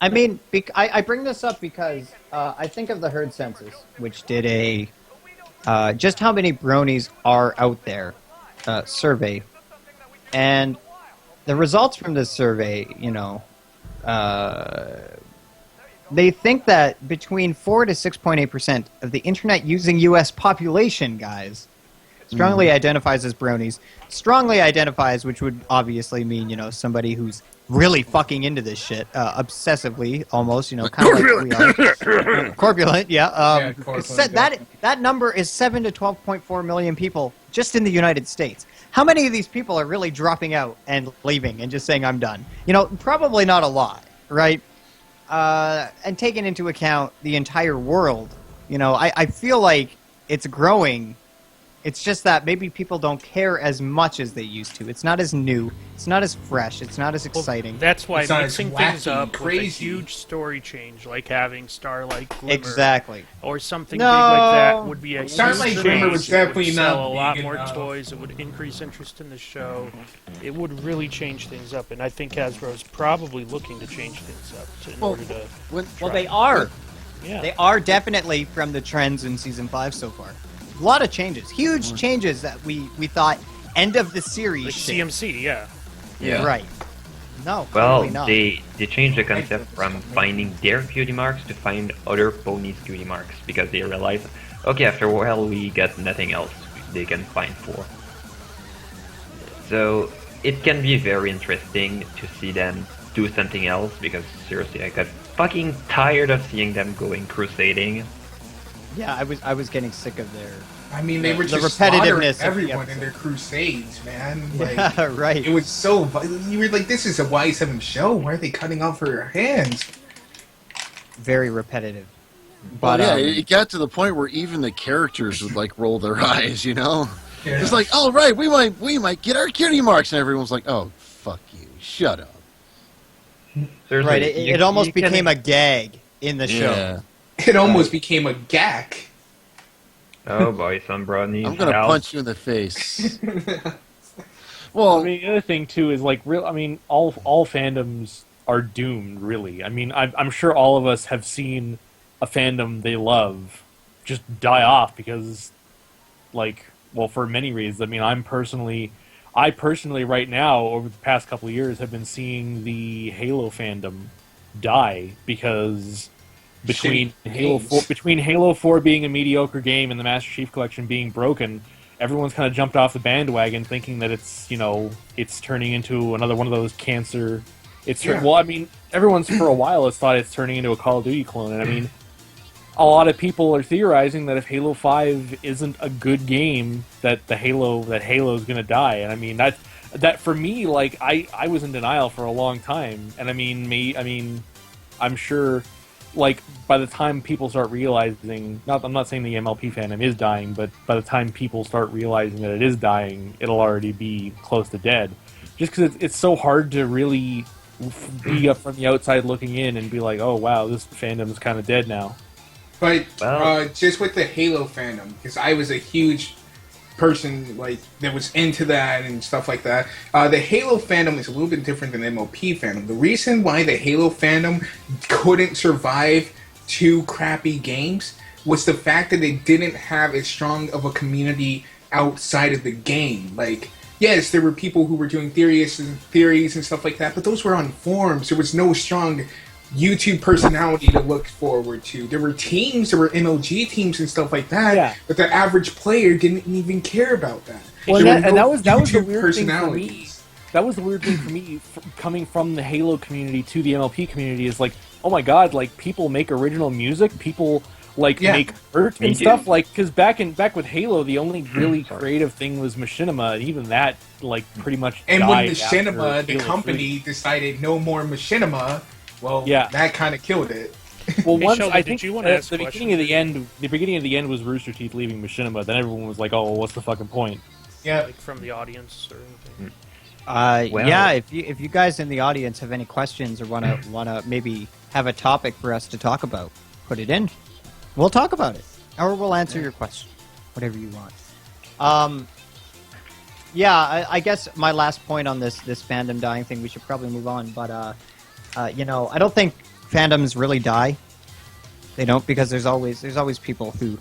I mean, I bring this up because I think of the Herd Census, which did a just how many bronies are out there survey, and the results from this survey, they think that between 4 to 6.8% of the internet using U.S. population, guys, strongly identifies as bronies. Strongly identifies, which would obviously mean, somebody who's really fucking into this shit, obsessively, almost, kind of like we are. Corpulent, yeah. Corpulent, That number is 7 to 12.4 million people just in the United States. How many of these people are really dropping out and leaving and just saying, I'm done? Probably not a lot, right? And taking into account the entire world, I feel like it's growing. It's just that maybe people don't care as much as they used to. It's not as new. It's not as fresh. It's not as exciting. Well, that's why It's not mixing as things wacky, up with a crazy. huge story change, like having Starlight Glimmer, Exactly. or something No. big like that, would be a Starlight huge Glimmer change. was It would definitely sell not a lot big more enough. toys. It would increase interest in the show. It would really change things up, and I think Hasbro is probably looking to change things up in order to. Well, they are. Yeah. They are definitely from the trends in Season 5 so far. A lot of changes. Huge changes that we thought end of the series Like shit. CMC, yeah. Yeah. Right. No, Well, probably not. they changed the concept from finding their cutie marks to find other ponies' cutie marks because they realized, okay, after a while we got nothing else they can find for. So it can be very interesting to see them do something else because seriously, I got fucking tired of seeing them going crusading. Yeah, I was getting sick of their... I mean, they were The just slaughtering repetitiveness of the everyone in episode. their crusades, man. Like, Yeah, right. it was so... You were like, this is a Y7 show. Why are they cutting off her hands? Very repetitive. Well, But, yeah, it got to the point where even the characters would roll their eyes, Yeah. It's like, oh right, we might get our cutie marks, and everyone's like, oh fuck you, shut up. Seriously, right, it almost became a gag in the show. Yeah, It almost became a gack. Oh boy, some broad needs I'm gonna help. punch you in the face. Well, I mean, the other thing too is all fandoms are doomed. Really, I mean, I'm sure all of us have seen a fandom they love just die off because, for many reasons. I mean, I personally right now over the past couple of years have been seeing the Halo fandom die because between Halo 4 being a mediocre game and the Master Chief Collection being broken, everyone's kind of jumped off the bandwagon thinking that it's turning into another one of those cancer. Well, I mean, everyone's for a while has thought it's turning into a Call of Duty clone, and I mean, a lot of people are theorizing that if Halo 5 isn't a good game, that Halo's going to die, and I mean that for me, I was in denial for a long time, and I mean, I'm sure. By the time people start realizing, I'm not saying the MLP fandom is dying, but by the time people start realizing that it is dying, it'll already be close to dead. Just because it's so hard to really be up from the outside looking in and be like, oh wow, this fandom is kind of dead now. But Well- just with the Halo fandom, because I was a huge person like that was into that and stuff like that. The Halo fandom is a little bit different than MLP fandom. The reason why the Halo fandom couldn't survive 2 crappy games was the fact that they didn't have as strong of a community outside of the game. Like, yes, there were people who were doing theories and stuff like that, but those were on forums. There was no strong YouTube personality to look forward to. There were teams, there were MLG teams and stuff like that, but the average player didn't even care about that. Well, that was the YouTube weird thing for me. That was the weird thing for me, coming from the Halo community to the MLP community, is like, oh my god, like, people make original music, people like make art and stuff, like, because back with Halo, the only really creative thing was Machinima. Even that, like, pretty much and died when Machinima, after the Halo company, 3. decided no more Machinima, well, that kind of killed it. Well, Hey, once Sheldon, I think did you want to ask the a beginning of the end was Rooster Teeth leaving Machinima. Then everyone was like, "Oh, well, what's the fucking point?" Yeah, like from the audience or anything? Yeah, if you guys in the audience have any questions or wanna maybe have a topic for us to talk about, put it in. We'll talk about it, or we'll answer your question, whatever you want. I guess my last point on this fandom dying thing, we should probably move on. But I don't think fandoms really die. They don't, because there's always people who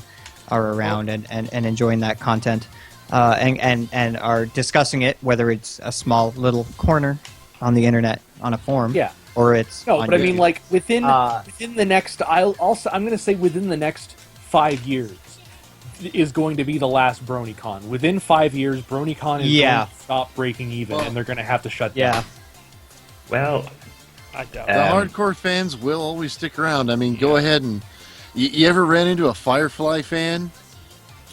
are around and enjoying that content. And are discussing it, whether it's a small little corner on the internet on a forum, or it's no. On But YouTube. I mean, like within the next, I'm going to say within the next 5 years is going to be the last BronyCon. Within 5 years, BronyCon is going to stop breaking even, and they're going to have to shut down. Well, I doubt the hardcore fans will always stick around. I mean, go ahead and you ever ran into a Firefly fan?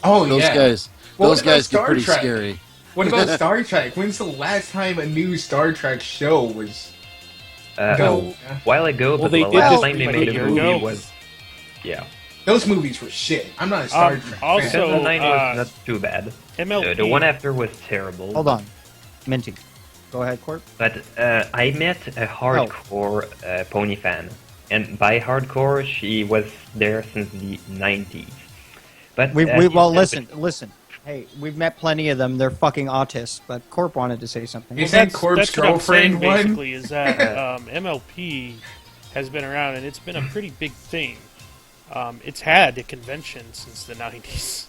Oh, those guys. Those guys get pretty scary. What about Star Trek? When's the last time a new Star Trek show was? A while ago, but they the did last just time they made a movie was, Those movies were shit. I'm not a Star Trek also, fan. 2009 was not too bad. MLP. The one after was terrible. Hold on, Minty. Go ahead, Corp. But I met a hardcore pony fan, and by hardcore, she was there since the 90s. But listen. Hey, we've met plenty of them. They're fucking autists. But Corp wanted to say something. Is that Corp's that's what I'm saying, girlfriend one? basically, is that MLP has been around, and it's been a pretty big thing. It's had a convention since the 90s.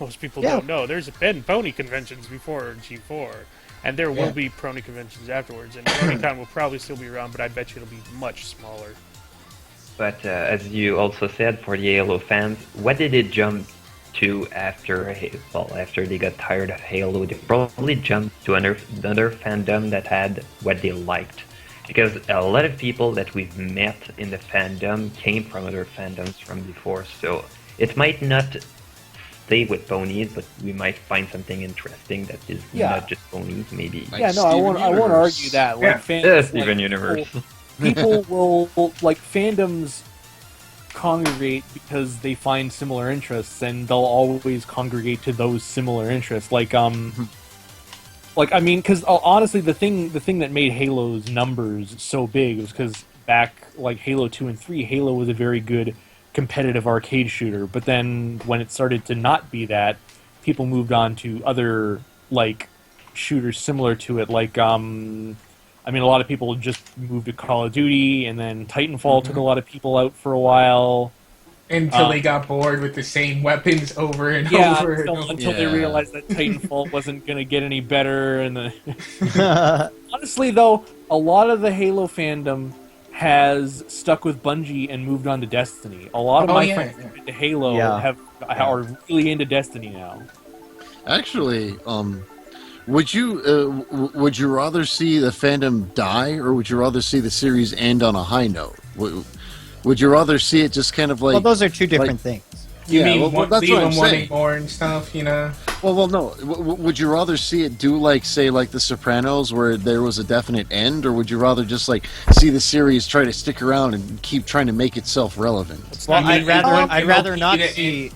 Most people don't know. There's been pony conventions before G4, and there will be pony conventions afterwards. And PonyCon will probably still be around, but I bet you it'll be much smaller. But as you also said, for the Halo fans, what did it jump to after they got tired of Halo? They probably jumped to another fandom that had what they liked. Because a lot of people that we've met in the fandom came from other fandoms from before, so it might not stay with ponies, but we might find something interesting that is not just ponies, maybe. Like I won't argue that. Like, Steven Universe. People will, like, fandoms congregate because they find similar interests, and they'll always congregate to those similar interests. Like, I mean, because honestly, the thing that made Halo's numbers so big was because back, like, Halo 2 and 3, Halo was a very good competitive arcade shooter, but then when it started to not be that, people moved on to other, like, shooters similar to it, like, I mean, a lot of people just moved to Call of Duty, and then Titanfall took a lot of people out for a while. Until they got bored with the same weapons over and over. Until they realized that Titanfall wasn't going to get any better. And honestly, though, a lot of the Halo fandom has stuck with Bungie and moved on to Destiny. A lot of my friends who into Halo are really into Destiny now. Actually, would you rather see the fandom die, or would you rather see the series end on a high note? Would you rather see it just kind of like... Well, those are two different things. You mean that's what I'm saying. wanting more and stuff, you know? Well, no. Would you rather see it do like, say, like The Sopranos, where there was a definite end, or would you rather just like see the series try to stick around and keep trying to make itself relevant? Well, I'd rather not see.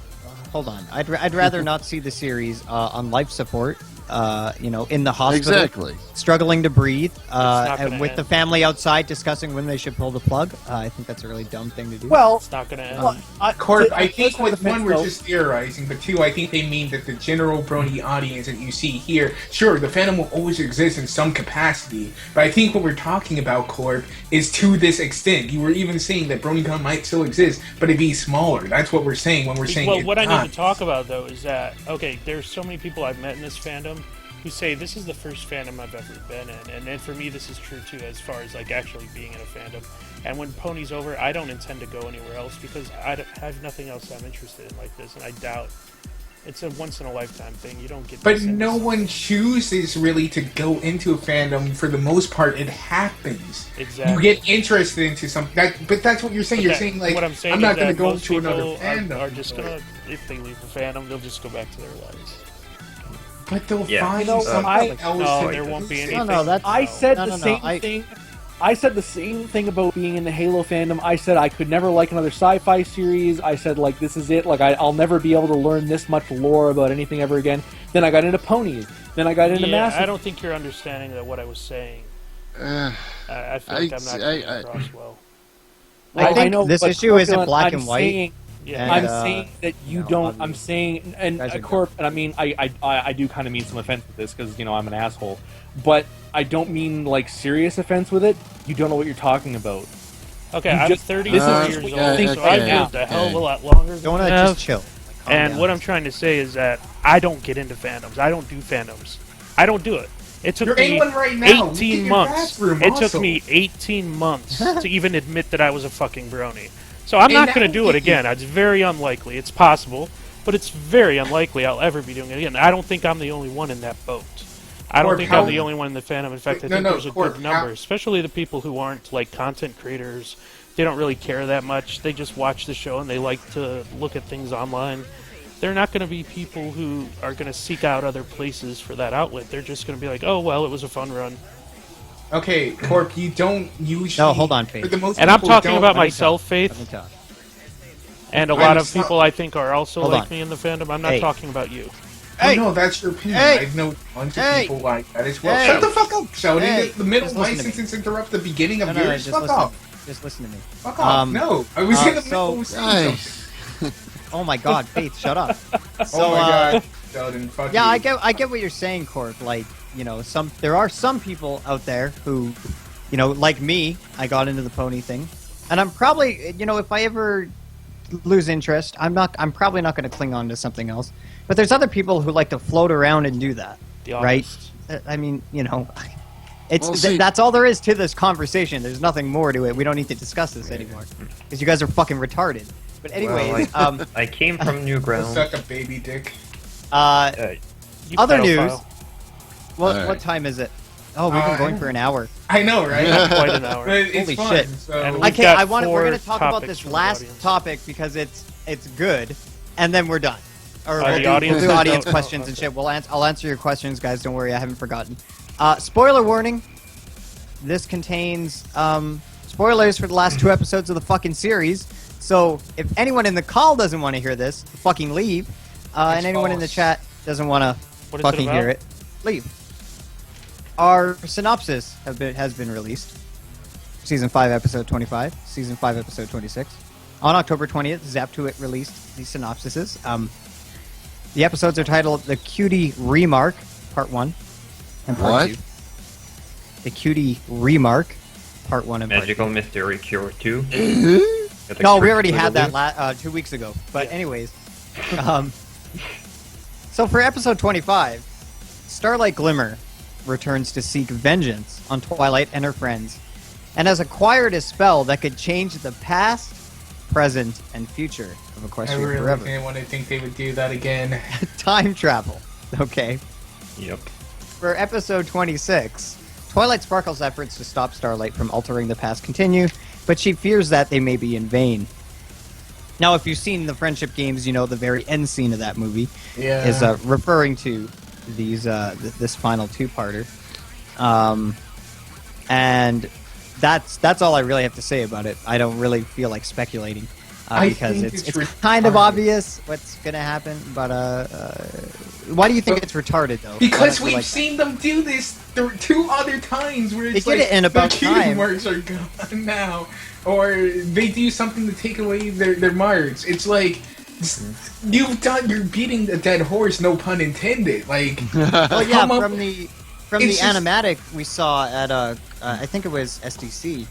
Hold on. I'd rather not see the series on life support in the hospital, Exactly. struggling to breathe, not and gonna with the end. family outside discussing when they should pull the plug. I think that's a really dumb thing to do. Well, It's not going to end. Corp, I think with with one, we're just theorizing, but two, I think they mean that the general Brony audience that you see here, sure, the fandom will always exist in some capacity, but I think what we're talking about, Corp, is to this extent. You were even saying that BronyCon might still exist, but it'd be smaller. That's what we're saying when we're saying Well, it's what I not. need to talk about, though, is that, okay, there's so many people I've met in this fandom who say this is the first fandom I've ever been in, and then for me this is true, too, as far as, like, actually being in a fandom. And when Pony's over, I don't intend to go anywhere else, because I have nothing else I'm interested in like this, and I doubt it's a once-in-a-lifetime thing. You don't get But this in no this- one chooses really to go into a fandom. For the most part, it happens. Exactly. You get interested into something. But that's what you're saying. But you're that- saying, like, what I'm saying I'm not is going to that go most to another people fandom. are just gonna, if they leave the fandom, they'll just go back to their lives. But they'll Yeah. find You know, something I- else. No, to there do. won't be No, anything. no, that's- I said No, the no, no, same thing. I said the same thing about being in the Halo fandom. I said I could never like another sci-fi series. I said, like, this is it. Like, I'll never be able to learn this much lore about anything ever again. Then I got into ponies. Then I got into Yeah, Massive. I don't think you're understanding that what I was saying. Uh, I feel like I'm not coming I- across well. I think know, this but issue isn't Corpulent, black I'm and white. saying- Yeah, And, I'm uh, saying that you no, don't. obviously. I'm saying, and Guys are Corp, and I mean, I do kind of mean some offense with this because I'm an asshole, but I don't mean like serious offense with it. You don't know what you're talking about. okay, you I'm just- 33 this is- years yeah, old, so okay, I've yeah, lived a hell of a okay. lot longer than Don't you I have. just chill? Like, calm And down. what I'm trying to say is that I don't get into fandoms. I don't do fandoms. I don't do it. It took You're me in one right now. Look at 18 your months. bathroom It took also. me 18 months to even admit that I was a fucking brony. So I'm And not that going to do would it be- again. It's very unlikely. It's possible, but it's very unlikely I'll ever be doing it again. I don't think I'm the only one in that boat. I don't Corp, think how- I'm the only one in the fandom. In fact, I No, think no, there's a Corp, good number, how- especially the people who aren't like content creators. They don't really care that much. They just watch the show and they like to look at things online. They're not going to be people who are going to seek out other places for that outlet. They're just going to be like, oh, well, it was a fun run. Okay, Corp, you don't usually. No, hold on, Faith. For the most And I'm people, talking don't- about let me myself, Let Faith, me talk. and a I'm lot of so- people I think are also Hold like on. me in the fandom. I'm not Hey. talking about you. Oh, Hey! no, that's your opinion. Hey! I know a bunch of Hey! people like that as well. Hey! Shut the fuck up, Sheldon. Hey! The middle Just listen to me. licenses interrupt the beginning of No, yours. just Fuck listen. off. Just listen to me. Fuck off. No, I was in the so- middle of saying something. Nice. Oh my God, Faith, shut up. So, Oh my god, Sheldon, fuck yeah, you. I get what you're saying, Corp. Like, there are some people out there who, like me, I got into the pony thing, and I'm probably, if I ever lose interest, I'm probably not going to cling on to something else. But there's other people who like to float around and do that, The right? honest. I mean, Well, see- that's all there is to this conversation. There's nothing more to it. We don't need to discuss this anymore because you guys are fucking retarded. But anyways, I came from Newground. Suck a baby dick. You other pedophile. news. What Alright. time is it? Oh, we've been going for an hour. I know, right? Quite an hour. But it's Holy fun, shit. So. And Okay, We've got we're four going to talk about topics this from the last audience. topic because it's good, and then we're done. Or the we'll audience do is audience done? questions Oh, and okay. shit. I'll answer your questions, guys. Don't worry, I haven't forgotten. Spoiler warning. This contains spoilers for the last 2 episodes of the fucking series. So if anyone in the call doesn't want to hear this, fucking leave. And anyone in the false. chat doesn't want to What is it fucking about? hear it, leave. Our synopsis has been released. Season 5, episode 25. Season 5, episode 26. On October 20th, Zap2It released the synopsises. The episodes are titled The Cutie Remark, Part 1 and Part What? 2. The Cutie Remark, Part 1 and Part 2. Magical Mystery Cure 2. No, we already had that 2 weeks ago. But anyways, so for episode 25, Starlight Glimmer returns to seek vengeance on Twilight and her friends, and has acquired a spell that could change the past, present, and future of I Equestria really forever. didn't want to think they would do that again. Time travel. Okay. Yep. For episode 26, Twilight Sparkle's efforts to stop Starlight from altering the past continue, but she fears that they may be in vain. Now, if you've seen the Friendship Games, you know the very end scene of that movie Yeah. is referring to these this final 2-parter, and that's all I really have to say about it. I don't really feel like speculating I because think it's it's kind of retarded. obvious what's gonna happen, but Why do you think it's retarded though? Because Why don't you we've seen them do this 2 other times where it's They did like it in about the cutie time. marks are gone now, or they do something to take away their marks. It's like you're beating a dead horse, no pun intended. Like, Well, yeah, come up- from the It's just- animatic we saw at I think it was SDC.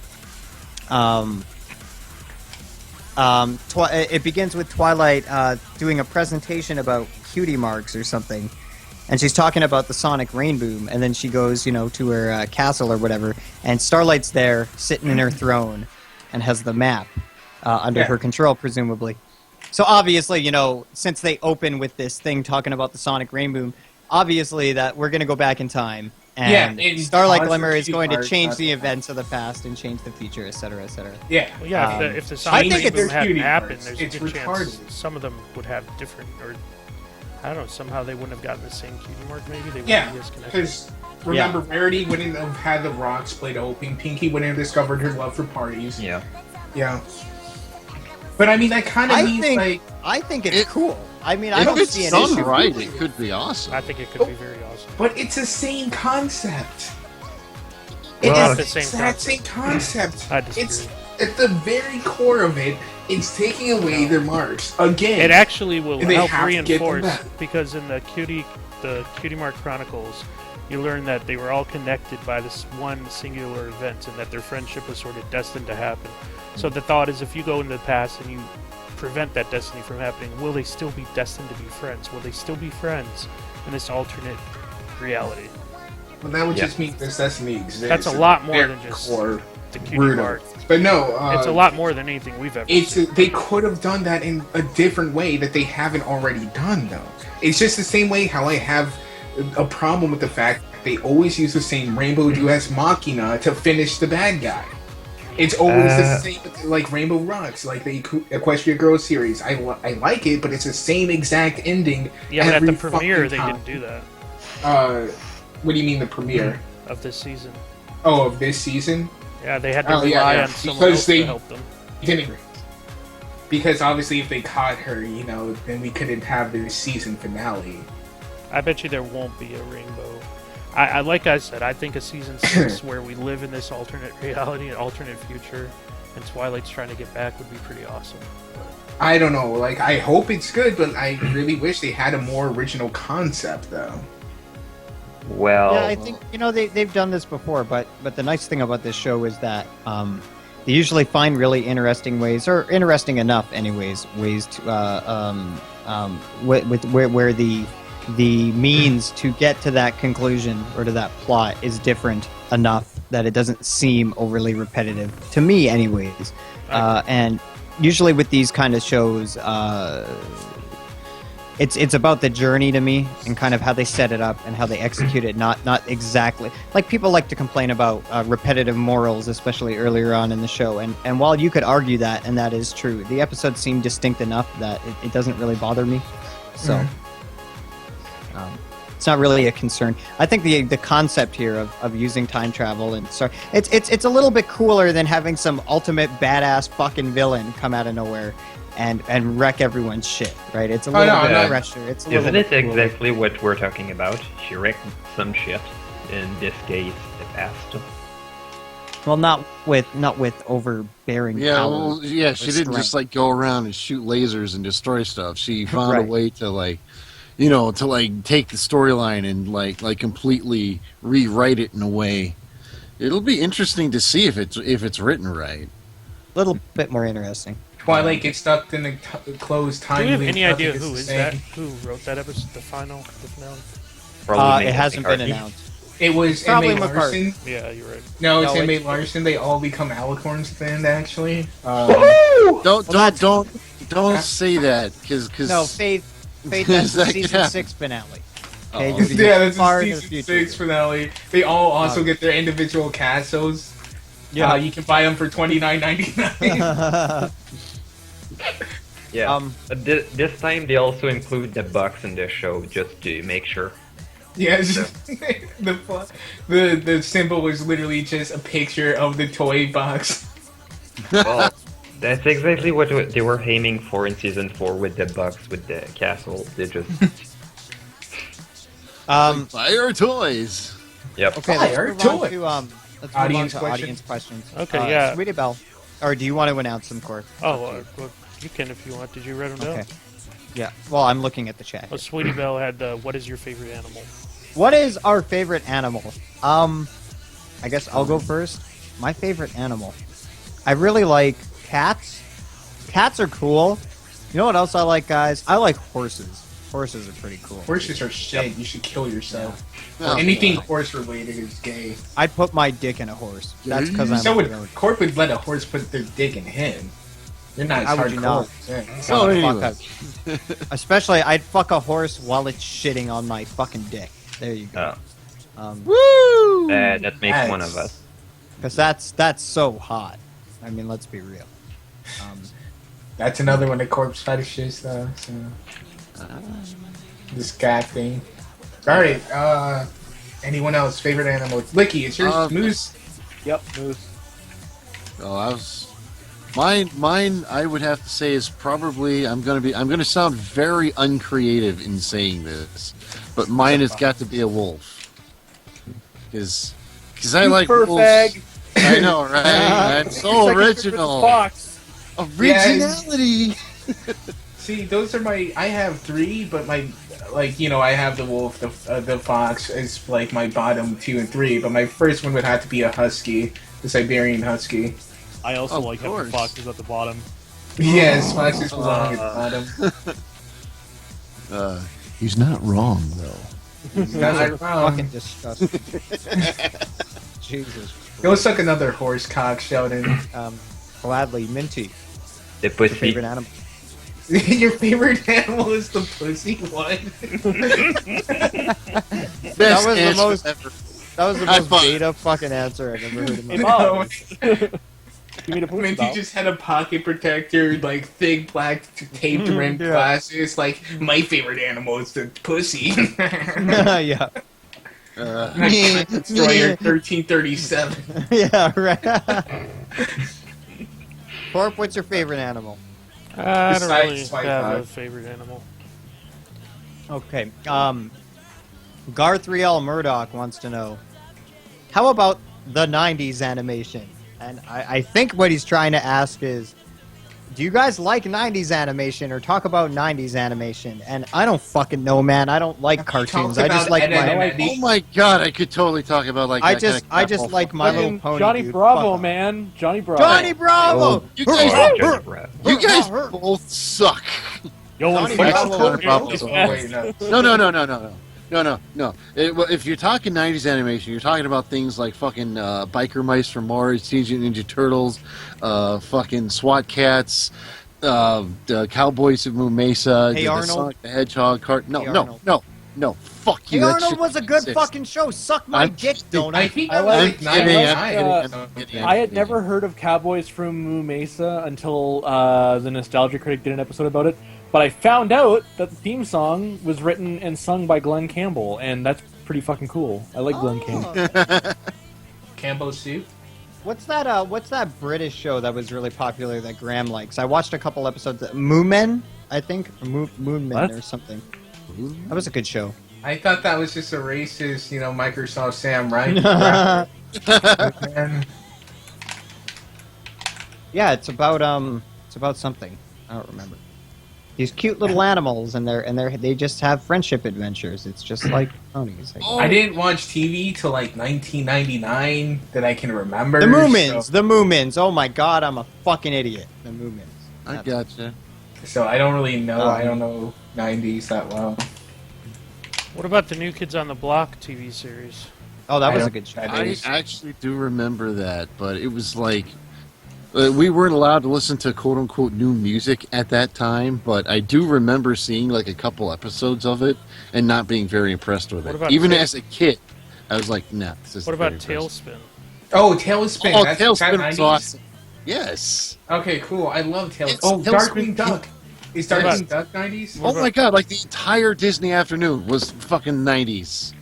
It begins with Twilight doing a presentation about cutie marks or something, and she's talking about the sonic rain boom, and then she goes, to her castle or whatever, and Starlight's there, sitting in her throne, and has the map under her control, presumably. So obviously, since they open with this thing talking about the sonic rain boom, obviously that we're going to go back in time. And Starlight Glimmer is going to change the events of the past and change the future, etc., etc. Yeah. Well, yeah, if the I Sonic think Rain Boom it's hadn't cutie happened, marks. there's a It's good chance retarded. some of them would have different, or I don't know, somehow they wouldn't have gotten the same cutie mark. Maybe they wouldn't Yeah, be as connected. because remember, Rarity wouldn't have had the rock split open. Pinky wouldn't have discovered her love for parties. Yeah. Yeah. But I mean, that kind of means I think it's cool. I mean, I If don't it's see an done issue. right, it could be awesome. I think it could be very awesome. but it's the same concept. Well, It is it's the the same exact same concept. I disagree. It's at the very core of it. It's taking away their marks again. It actually will And they help have to get them reinforce, back. because in the Cutie Mark Chronicles, you learn that they were all connected by this one singular event, and that their friendship was sort of destined to happen. So the thought is, if you go into the past and you prevent that destiny from happening, will they still be destined to be friends? Will they still be friends in this alternate reality? Well, that would Yeah. just mean this destiny exists. That's a lot more Their than just core the Cutie root of Mark. it. But no, It's a lot more than anything we've ever seen. They could have done that in a different way that they haven't already done, though. It's just the same way how I have a problem with the fact that they always use the same Rainbow Duets Machina to finish the bad guy. It's always the same, like Rainbow Rocks, like the Equestria Girls series. I like it, but it's the same exact ending. Yeah, but at every the premiere, fucking they time. didn't do that What do you mean the premiere? of this season. Oh, of this season? Yeah, they had to Oh, yeah, rely yeah. on someone Because else they- to help them. Didn't. Because obviously, if they caught her, then we couldn't have this season finale. I bet you there won't be a rainbow. I like I said, I think a season 6 where we live in this alternate reality, an alternate future, and Twilight's trying to get back would be pretty awesome. I don't know. Like, I hope it's good, but I really wish they had a more original concept, though. Well, Yeah, I think they've done this before, but the nice thing about this show is that they usually find really interesting ways, or interesting enough, anyways, ways to where the means to get to that conclusion or to that plot is different enough that it doesn't seem overly repetitive to me, anyways. And usually with these kind of shows, it's about the journey to me and kind of how they set it up and how they execute it. Not exactly like people like to complain about repetitive morals, especially earlier on in the show. And while you could argue that, and that is true, the episodes seem distinct enough that it doesn't really bother me. So. It's not really a concern. I think the concept here of using time travel and it's a little bit cooler than having some ultimate badass fucking villain come out of nowhere and wreck everyone's shit, right? It's a little bit fresher. It's a little isn't bit it cooler. exactly what we're talking about? She wrecked some shit. In this case, the past. Well, not with overbearing Yeah, power. well, yeah, she or didn't just strength. go around and shoot lasers and destroy stuff. She found Right. a way to take the storyline and like completely rewrite it in a way. It'll be interesting to see if it's written right. A little bit more interesting. Twilight gets stuck in a closed time Do we have loop. any Nothing idea is who the is same. that? Who wrote that episode? The finale? Probably It hasn't been McCarthy. announced. It was Probably M.A. McCarthy. Larson. Yeah, you're right. No, it's No, M.A. it's- Larson. They all become alicorns at the end, actually. Don't say that because No, Faith, that's the That could season happen. 6 finale. Oh. Okay, you're Yeah, that's far the in the season future. 6 finale. They all also get their individual cassos. Yeah. You can buy them for $29.99. Yeah. But this time they also include the box in the show just to make sure. Yeah, it's just, the symbol was literally just a picture of the toy box. Well, that's exactly what they were aiming for in season 4 with the box with the castle. They just Buy our toys. Yep. Okay, Fire, let's move on toy. to let's Audience move on to questions. audience questions. Okay, yeah. Sweetie Belle, or do you want to announce them, Court? Oh, well, you can if you want. Did you write them down? Okay. Yeah. Well, I'm looking at the chat. Well, Sweetie Belle had what is your favorite animal? What is our favorite animal? I guess I'll go first. My favorite animal. I really like cats. Cats are cool. You know what else I like, guys? I like horses. Horses are pretty cool. Horses are shit. You should kill yourself. Oh, Anything horse related is gay. I'd put my dick in a horse. That's because I'm. So would really- Corp would let a horse put their dick in him. You're not as How would you not? hardcore. Oh, Fuck anyway. Especially, I'd fuck a horse while it's shitting on my fucking dick. There you go. Oh. Woo! That makes Yes. one of us. Because that's so hot. I mean, let's be real. That's another one of Corp's fetishes, though. So. This cat thing. Alright, anyone else? Favorite animal? Licky, it's yours. Moose. Yep, moose. Oh, I was. Mine. I would have to say is probably. I'm gonna sound very uncreative in saying this, but mine has got to be a wolf. Because I like fur wolves. fag. I know, right? I'm so original. Fox. Originality. See, those are my. I have 3, but my. Like, you know, I have the wolf, the fox is like my bottom 2 and 3, but my first one would have to be a husky, the Siberian husky. I also Of like having course. foxes at the bottom. Yes, foxes belong at the bottom. He's not wrong though. Not wrong. Fucking disgusting. Jesus. Go suck another horse cock, Sheldon. Gladly, Minty. The Your pussy. favorite animal. Your favorite animal is the pussy? What? Best was the answer most- ever. That was the High most five. beta fucking answer I've ever heard in my Hey, life. Bob. No. Give me the pussy, Minty Bob. just had a pocket protector, like thick black taped rimmed Yeah. glasses. Like, my favorite animal is the pussy. Yeah. Destroyer 1337. Yeah, right. Corp, what's your favorite animal? I don't Besides really Spike have a Dog. favorite animal. Okay. Garthriel Murdoch wants to know, how about the 90s animation? And I think what he's trying to ask is, do you guys like 90s animation or talk about 90s animation? And I don't fucking know, man. I don't like cartoons. Talk I just about like Ed, Ed, my and Eddie. Oh my god, I could totally talk about like I that just kind of crap all like My Little Fucking Pony. Johnny dude. Bravo, Fuck man. Johnny Bravo. Johnny Bravo! Oh, you guys- Oh, Johnny Bravo. You guys both suck. Yo, Johnny and What Bravo. about Johnny Bravo. Coco? Yeah. Oh, wait, no. No. Well, if you're talking 90s animation, you're talking about things like fucking Biker Mice from Mars, Teenage Mutant Ninja Turtles, fucking SWAT Cats, the Cowboys of Moo Mesa, Hey, the Arnold. Sonic the Hedgehog cart. No, Hey, no, Arnold. no, no. Fuck Hey, you. That Arnold shit was a good exists. fucking show. Suck my I'm dick, kidding. I donut. think I I like- was like I'm kidding, 99. I'm kidding. I had never heard of Cowboys from Moo Mesa until the Nostalgia Critic did an episode about it. But I found out that the theme song was written and sung by Glenn Campbell, and that's pretty fucking cool. I like Glenn Campbell. Cambo soup. What's that British show that was really popular that Graham likes? I watched a couple episodes. Moomin, I think, or Moonmen What? or something. That was a good show. I thought that was just a racist, Microsoft Sam, right? Man. Yeah, it's about something. I don't remember. These cute little animals, and they just have friendship adventures. It's just like ponies. I guess. I didn't watch TV till like 1999 that I can remember. The Moomins, so, the Moomins. Oh my god, I'm a fucking idiot. The Moomins. I gotcha. so I don't really know. I don't know 90s that well. What about the New Kids on the Block TV series? Oh, that I was a don't- good show. that I is- actually do remember that, but it was like we weren't allowed to listen to quote unquote new music at that time. But I do remember seeing like a couple episodes of it and not being very impressed with What it. about Even Tail- as a kid, I was like, "Nah, this is What about Tailspin? Oh, Tailspin. Oh, That's Tailspin that was 90s? awesome. Yes. Okay, cool. I love Tailspin. It's Oh, Tailspin Darkwing Duck. Is What Darkwing about- Duck 90s? Oh my god! Like the entire Disney afternoon was fucking 90s.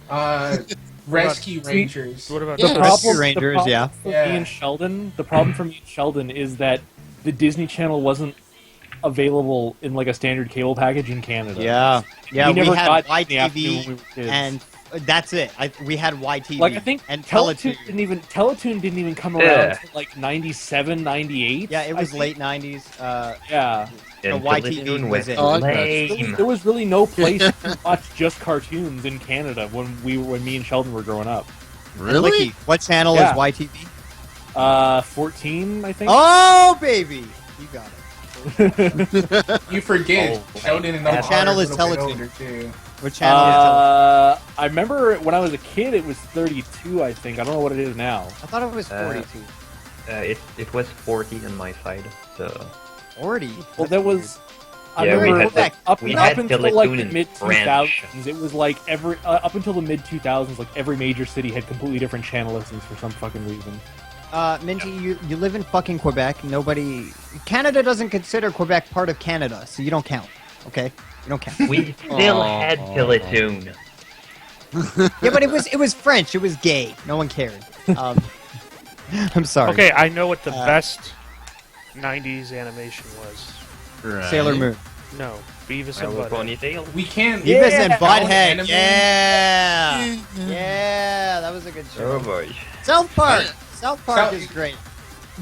Rescue Rangers. What about Yeah. Rescue Tailspin? Rangers, yeah. For Yeah. me and Sheldon, the problem for me and Sheldon is that the Disney Channel wasn't available in like a standard cable package in Canada. Yeah, yeah. We We, never had got Disney afternoon when we YTV were kids. and That's it. We had YTV. Like I think and Teletoon Teletoon. didn't even come around until like 97, 98. Yeah, it was I late think. 90s. Yeah. So And YTV Teletoon was it. Oh, lame. There was really no place to watch just cartoons in Canada when me and Sheldon were growing up. Really? Licky, what channel Yeah. is YTV? 14, I think. Oh, baby! You got it. You forget. Oh, Sheldon and my the channel is Little bit Teletoon. older, too. What channel is Teletoon? I remember when I was a kid, it was 32, I think. I don't know what it is now. I thought it was 42. It was 40 on my side, so 40? Well, there was. I Yeah, we remember had that- up we up had until Teletoon like the in mid French. 2000s, it was like up until the mid 2000s, like every major city had completely different channel listings for some fucking reason. Minty, you live in fucking Quebec. Canada doesn't consider Quebec part of Canada, so you don't count. Okay, you don't count. we still had Teletoon. Yeah, but it was French. It was gay. No one cared. I'm sorry. Okay, I know what the best 90s animation was. Right. Sailor Moon. No, Beavis My and Little Butthead. Ponytail. We can't. Beavis and count Butthead. anime. Yeah, yeah, that was a good show. Oh boy. South Park. South Park South- is great.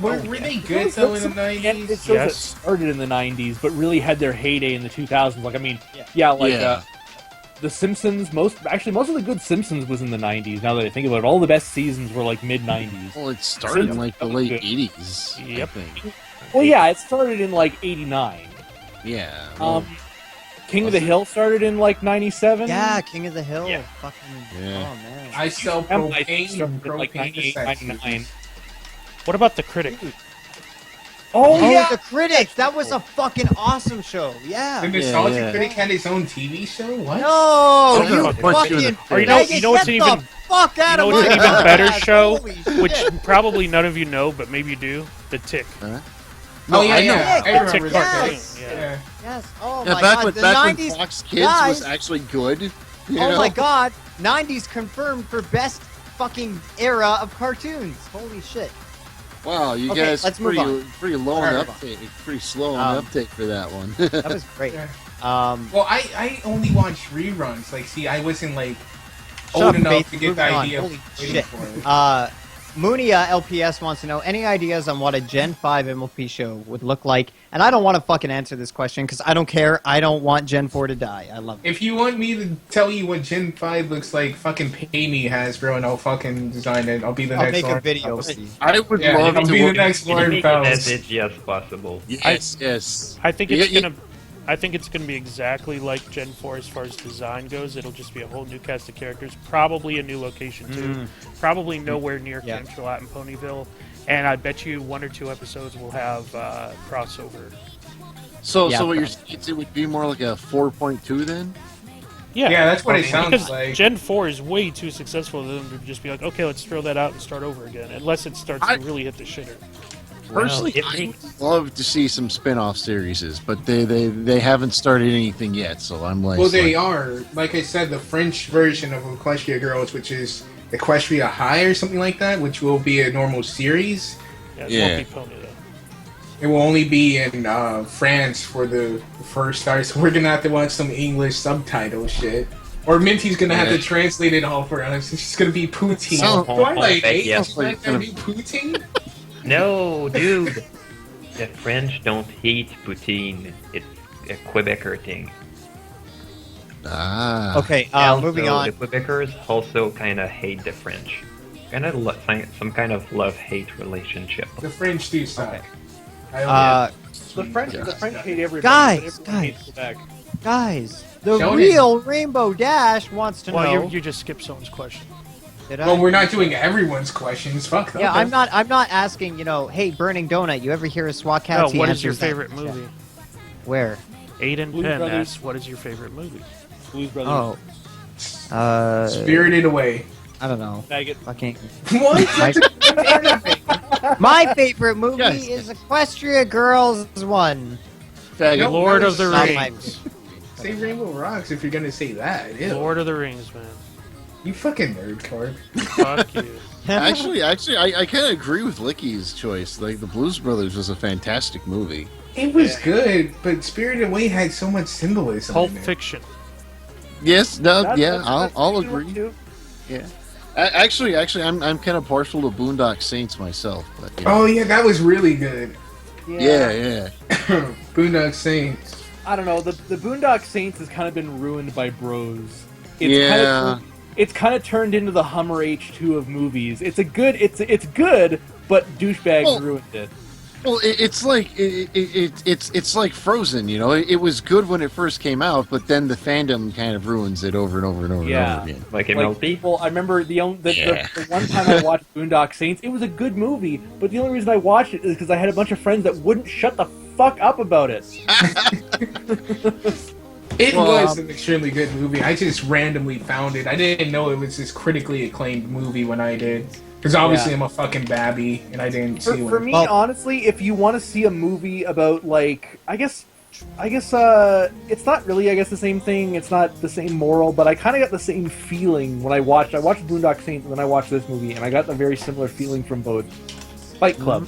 Were they good though in the It 90s? shows Yes. that started in the 90s, but really had their heyday in the 2000s. Like, I mean, The Simpsons. Most of the good Simpsons was in the 90s. Now that I think about it, all the best seasons were like mid 90s. Well, it started in like the late Good. 80s. I Yep. think. Well, yeah, it started in like 89. Yeah. well, King of the Hill started in like 97. Yeah, King of the Hill. Yeah. Fucking. Yeah. Oh man. I sell Family Life propane started and in like propane 98, to sex 99. What about The Critic? Oh, yeah! The Critic. That was a fucking awesome show. Yeah. The Nostalgia yeah. Critic had his own TV show? What? No, I'm gonna you punch you in the fucking. Or you faggot, know what's get an the even- fuck out you know of what's my an even better ass. show? Holy Which shit. probably none of you know, but maybe you do. The Tick. Oh, yeah, I yeah. know. I remember Tick that. cartoon. Yes. Yeah. Yeah. Yes. Oh Yeah, my back god. when The back 90s. when Fox Kids guys. was actually good. You Oh know? my god. 90s confirmed for best fucking era of cartoons. Holy shit. Wow, you Okay, guys let's move pretty low on Alright. uptake, pretty slow on uptake for that one. That was great. Yeah. Well, I only watched reruns. Like, see, I wasn't, like, shut old up, enough Faith, to get the moving on. idea Holy of waiting shit. for it. Moonia LPS wants to know any ideas on what a Gen 5 MLP show would look like. And I don't want to fucking answer this question because I don't care. I don't want Gen 4 to die. I love it. If you want me to tell you what Gen 5 looks like, fucking pay me, Hasbro, and I'll fucking design it. I'll be the I'll next make a Lauren video. Powell. Steve. I would Yeah, love I'll to be the work- next Can you Lauren make it Powell. as edgy as possible? Yes. I think You it's get- gonna. I think it's gonna be exactly like Gen 4 as far as design goes. It'll just be a whole new cast of characters, probably a new location too. Probably nowhere near Yeah. Camp Charlotte and Ponyville, and I bet you 1 or 2 episodes will have crossover. So Yeah, what you're probably. saying, it would be more like a 4.2 then? Yeah, that's what it sounds because like. Gen 4 is way too successful for them to just be like, okay, let's throw that out and start over again, unless it starts to really hit the shitter. Personally, if I they- would love to see some spin-off series, but they haven't started anything yet, so I'm like... Well, they are. Like I said, the French version of Equestria Girls, which is Equestria High or something like that, which will be a normal series. Yeah, it Yeah. won't be Pony though. It will only be in France for the first start, so we're gonna have to watch some English subtitle shit. Or Minty's gonna have to translate it all for us. It's just gonna be poutine. Sounds- Twilight, bet eh? yes. It's not gonna be poutine? No, dude. The French don't hate poutine. It's a Quebecer thing. Ah. Okay, Also, moving on. The Quebecers also kind of hate the French. Kind of some kind of love-hate relationship. The French do suck. The French hate everybody. Guys, but everyone hates Quebec. Guys, the Sheldon. real Rainbow Dash wants to Well, know. you just skipped someone's question. Did I? Well, we're not doing everyone's questions. Fuck that. Yeah, I'm not asking. Hey, Burning Donut. You ever hear of SWAT No, Cats? He what is your answers that. favorite movie? Where? Aiden Blues Penn Brothers. asks, what is your favorite movie? Blues Brothers. Oh. Spirited Away. I don't know. Faggot. Fucking. What? My favorite movie Yes. is Equestria Girls 1. Faggot. No, Lord that of the was not my Rings. Say Rainbow Rocks if you're gonna say that. Ew. Lord of the Rings, man. You fucking nerd card. Fuck you. Actually, I kind of agree with Licky's choice. Like, the Blues Brothers was a fantastic movie. It was good, but Spirited Away had so much symbolism. Pulp in it. Fiction. Yes, no, That's- yeah, that's I'll what you agree. want to do. Yeah. Actually, I'm kind of partial to Boondock Saints myself, but Oh yeah, that was really good. yeah. Boondock Saints. I don't know. The Boondock Saints has kind of been ruined by bros. Yeah. It's kind of turned into the Hummer H2 of movies. It's good, but douchebags ruined it. Well, it's like it's like Frozen, you know. It was good when it first came out, but then the fandom kind of ruins it over and over and over and over again. Like Like MLB? people, I remember the one time I watched Boondock Saints. It was a good movie, but the only reason I watched it is because I had a bunch of friends that wouldn't shut the fuck up about it. It was an extremely good movie. I just randomly found it. I didn't know it was this critically acclaimed movie when I did. Because obviously I'm a fucking babby, and I didn't see one. For me, honestly, if you want to see a movie about, like, I guess it's not really, the same thing. It's not the same moral, but I kind of got the same feeling when I watched Boondock Saints and then I watched this movie, and I got the very similar feeling from both. Fight Club.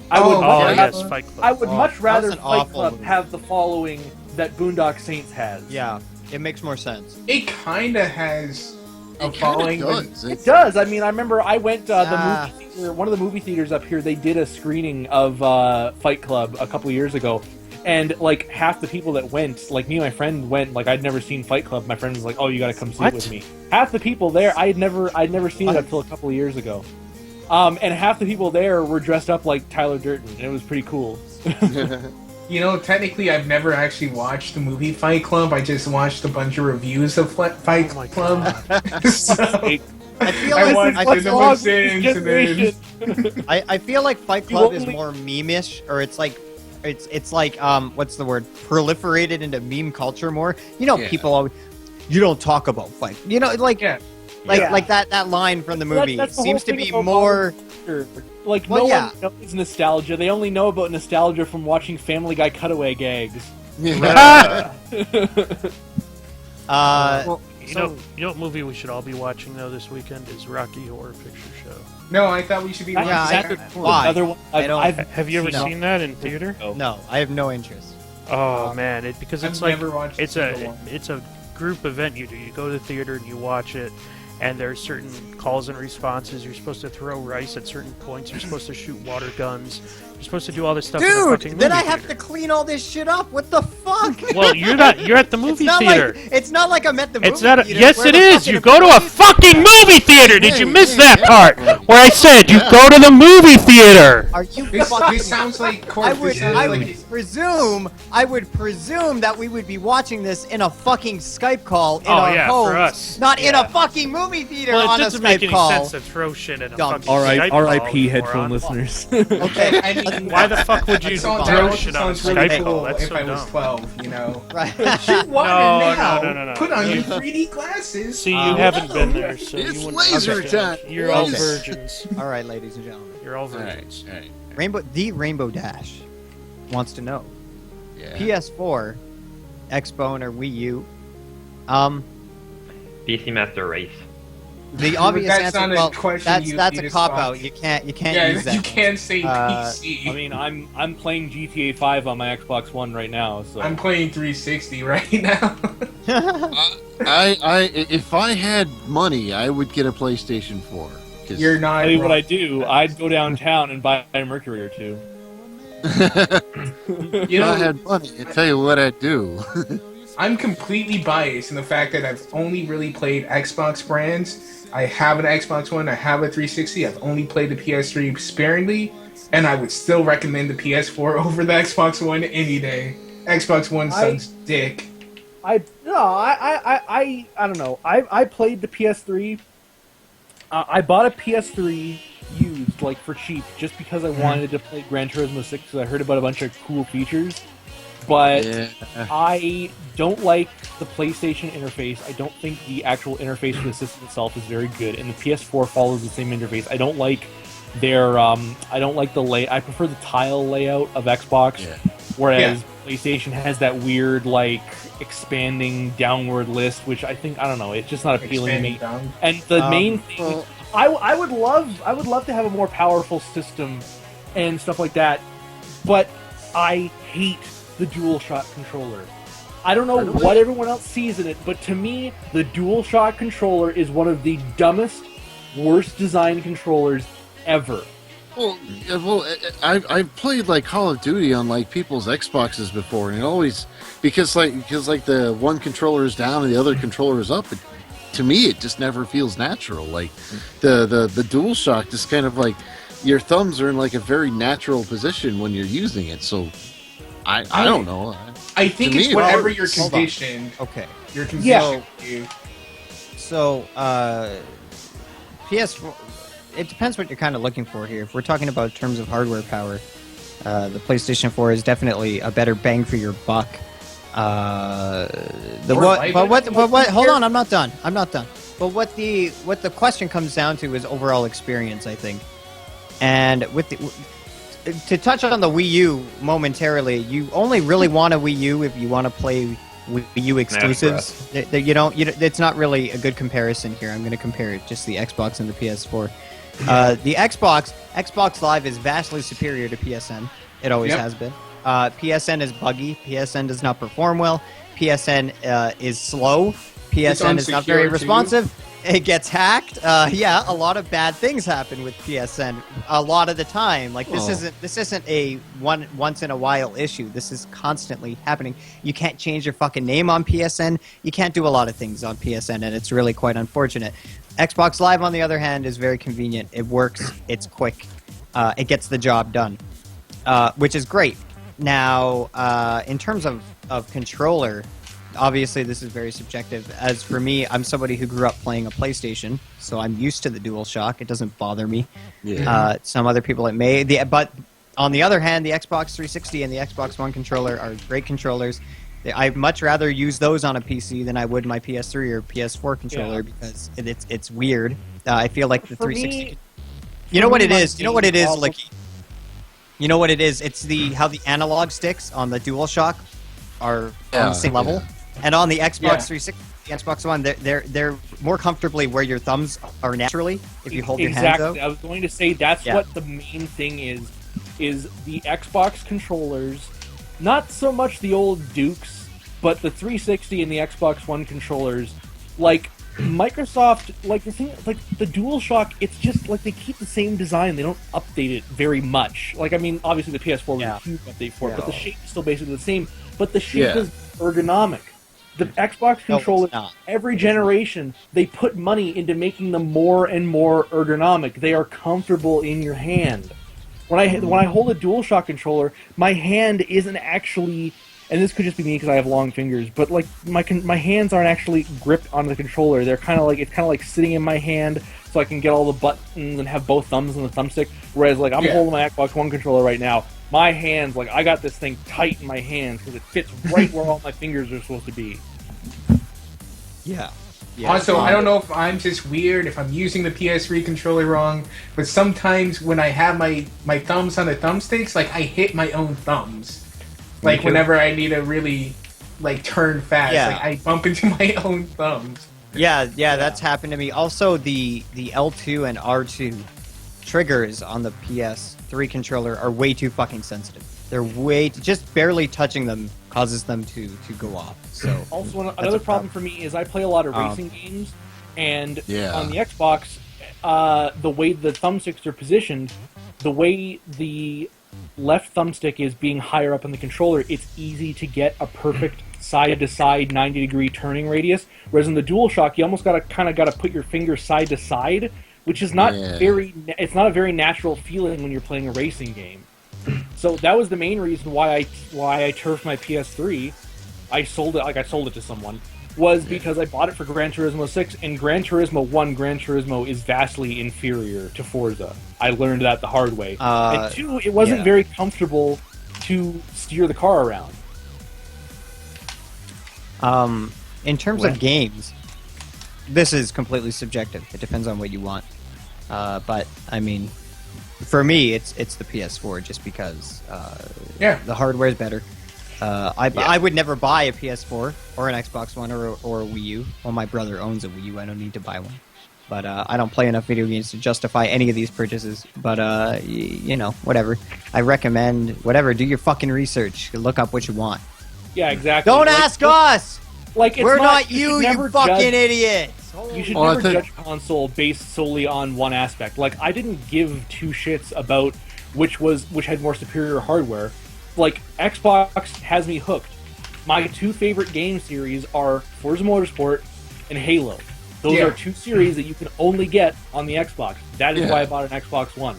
Fight Club. I would much rather that was an Fight awful Club movie. have the following that Boondock Saints has. Yeah, it makes more sense. It kind of has a It following. kinda but- does. It does. I mean, I remember I went the movie theater, one of the movie theaters up here. They did a screening of Fight Club a couple of years ago, and like half the people that went, like me and my friend went. Like I'd never seen Fight Club. My friend was like, "Oh, you got to come see it with me." Half the people there, I'd never seen it until a couple of years ago. And half the people there were dressed up like Tyler Durden, and it was pretty cool. You know, technically, I've never actually watched the movie Fight Club. I just watched a bunch of reviews of Fight Club. So, I feel I like watched what's the wrong with this Simpsons and then... generation? I feel like Fight Club is only- more meme-ish, or it's like what's the word? Proliferated into meme culture more. You know, people always, you don't talk about fight. You know, like that line from the movie That's the seems whole to thing be about more. Like Well, no yeah. one knows nostalgia. They only know about nostalgia from watching Family Guy cutaway gags. Well, You know what movie we should all be watching though this weekend is Rocky Horror Picture Show. No, I thought we should be watching that. why? Another one. I don't- Have you ever No. seen that in theater? No, I have no interest. Oh man, because I've it's like never watched it's a single a one. it's a group event you do. You go to the theater and you watch it, and there's certain calls and responses. You're supposed to throw rice at certain points. You're supposed to shoot water guns. You're supposed to do all this stuff. in a Dude, fucking then movie I have theater. to clean all this shit up. What the fuck? Well, you're not. You're at the movie theater. It's not like I'm at the movie It's not. theater. Yes, where it the is. fucking You go to a employees- fucking movie theater. Did you miss that part? yeah. Where I said you go to the movie theater. Are you This fucking? sounds like I Court. would, This sounds I like... would presume that we would be watching this in a fucking Skype call in Oh, our yeah, homes, for us. not in Yeah. a fucking movie theater Well, it on a doesn't make Skype any call. sense to throw shit in a Dumb. fucking Skype call, R.I.P. you headphone moron. listeners. Okay, I mean, Why the fuck would you That sounds- throw that shit on a sounds really Skype cool call? That's if so I was dumb. 12, you know. right. Shoot water No, now. no. Put on your 3D glasses. See, you haven't been there, so It's you wouldn't laser understand. time. You're all Okay. virgins. All right, ladies and gentlemen. You're all All right, virgins. all right. Rainbow Dash wants to know: Yeah. PS4, Xbone, or Wii U? PC Master Race. The obvious That's answer. not a Well, question that's you a just cop thought. out. You can't Yeah, use that. you can't say Uh, PC. I mean, I'm playing GTA 5 on my Xbox One right now, so I'm playing 360 right now. If I had money, I would get a PlayStation 4. 'cause- You're not. tell you what wrong. I do. I'd go downtown and buy a Mercury or two. You if I know, had money, I tell you what I'd do. I'm completely biased in the fact that I've only really played Xbox brands. I have an Xbox One, I have a 360, I've only played the PS3 sparingly, and I would still recommend the PS4 over the Xbox One any day. Xbox One sucks dick. I don't know. I played the PS3. I bought a PS3 used, like, for cheap, just because I wanted to play Gran Turismo 6 because I heard about a bunch of cool features. But Yeah. I don't like the PlayStation interface. I don't think the actual interface for the system itself is very good, and the PS4 follows the same interface. I don't like their I don't like the I prefer the tile layout of Xbox, Yeah. whereas PlayStation has that weird like expanding downward list, which I don't know, it's just not appealing to me. Expanding down. And the main thing, I would love to have a more powerful system and stuff like that, but I hate the DualShock controller. I don't know what everyone else sees in it, but to me, the DualShock controller is one of the dumbest, worst designed controllers ever. Well, I've played like Call of Duty on like people's Xboxes before, and it always because the one controller is down and the other controller is up. To me, it just never feels natural. Like the DualShock, just kind of like your thumbs are in like a very natural position when you're using it. So I don't know. I think it's whatever you're conditioned. Okay. You're conditioned. So PS4. It depends what you're kind of looking for here. If we're talking about terms of hardware power, the PlayStation 4 is definitely a better bang for your buck. Hold on, I'm not done. But what the question comes down to is overall experience, I think. And to touch on the Wii U momentarily, you only really want a Wii U if you want to play Wii U exclusives. It's not really a good comparison here. I'm going to compare it just the Xbox and the PS4. The Xbox Live is vastly superior to PSN. It always has been. PSN is buggy. PSN does not perform well. PSN is slow. PSN is not very responsive. It gets hacked. A lot of bad things happen with PSN a lot of the time. Like this isn't a once in a while issue. This is constantly happening. You can't change your fucking name on PSN. You can't do a lot of things on PSN, and it's really quite unfortunate. Xbox Live, on the other hand, is very convenient. It works. It's quick. It gets the job done, which is great. Now, in terms of controller, obviously this is very subjective. As for me, I'm somebody who grew up playing a PlayStation, so I'm used to the DualShock. It doesn't bother me. Yeah. Some other people it may. But on the other hand, the Xbox 360 and the Xbox One controller are great controllers. I'd much rather use those on a PC than I would my PS3 or PS4 controller because it's weird. I feel like the 360. You know what it is, Licky? You know what it is? It's how the analog sticks on the DualShock are on the same level, and on the Xbox 360, the Xbox One, they're more comfortably where your thumbs are naturally if you hold your hands out. I was going to say that's what the main thing is the Xbox controllers. Not so much the old Dukes, but the 360 and the Xbox One controllers, like Microsoft, like the thing, like the DualShock, it's just like they keep the same design. They don't update it very much. Like, I mean, obviously the PS4 was a huge update for it, but the shape is still basically the same. But the shape is ergonomic. The Xbox controllers, every generation, they put money into making them more and more ergonomic. They are comfortable in your hand. When I hold a DualShock controller, my hand isn't actually, and this could just be me because I have long fingers, but like my hands aren't actually gripped onto the controller. They're kind of like sitting in my hand, so I can get all the buttons and have both thumbs on the thumbstick. Whereas like I'm holding my Xbox One controller right now, my hands, like I got this thing tight in my hands because it fits right where all my fingers are supposed to be. Yeah. Also, I don't know if I'm just weird, if I'm using the PS3 controller wrong, but sometimes when I have my thumbs on the thumbsticks, like, I hit my own thumbs. Like, whenever I need to really, like, turn fast, like, I bump into my own thumbs. Yeah, that's happened to me. Also, the L2 and R2 triggers on the PS3 controller are way too fucking sensitive. They're just barely touching them causes them to go off. So also another problem for me is I play a lot of racing games, and on the Xbox, the way the thumbsticks are positioned, the way the left thumbstick is being higher up on the controller, it's easy to get a perfect side-to-side 90-degree turning radius. Whereas in the DualShock, you almost got to put your finger side to side, which is not it's not a very natural feeling when you're playing a racing game. So that was the main reason why I turfed my PS3. I sold it to someone, was because I bought it for Gran Turismo 6, and Gran Turismo 1, Gran Turismo is vastly inferior to Forza. I learned that the hard way. And 2, it wasn't very comfortable to steer the car around. In terms of games, this is completely subjective. It depends on what you want. But, I mean, for me, it's the PS4 just because the hardware is better. I would never buy a PS4 or an Xbox One or a Wii U. Well, my brother owns a Wii U. I don't need to buy one. But I don't play enough video games to justify any of these purchases. But, whatever. I recommend, do your fucking research. Look up what you want. Yeah, exactly. Don't Like, ask us. Like it's We're not you you, should you never fucking judge- idiots. You should Well, I never think- judge a console based solely on one aspect. Like I didn't give two shits about which had more superior hardware. Like Xbox has me hooked. My two favorite game series are Forza Motorsport and Halo. Those Yeah. are two series that you can only get on the Xbox. That is Yeah. why I bought an Xbox One.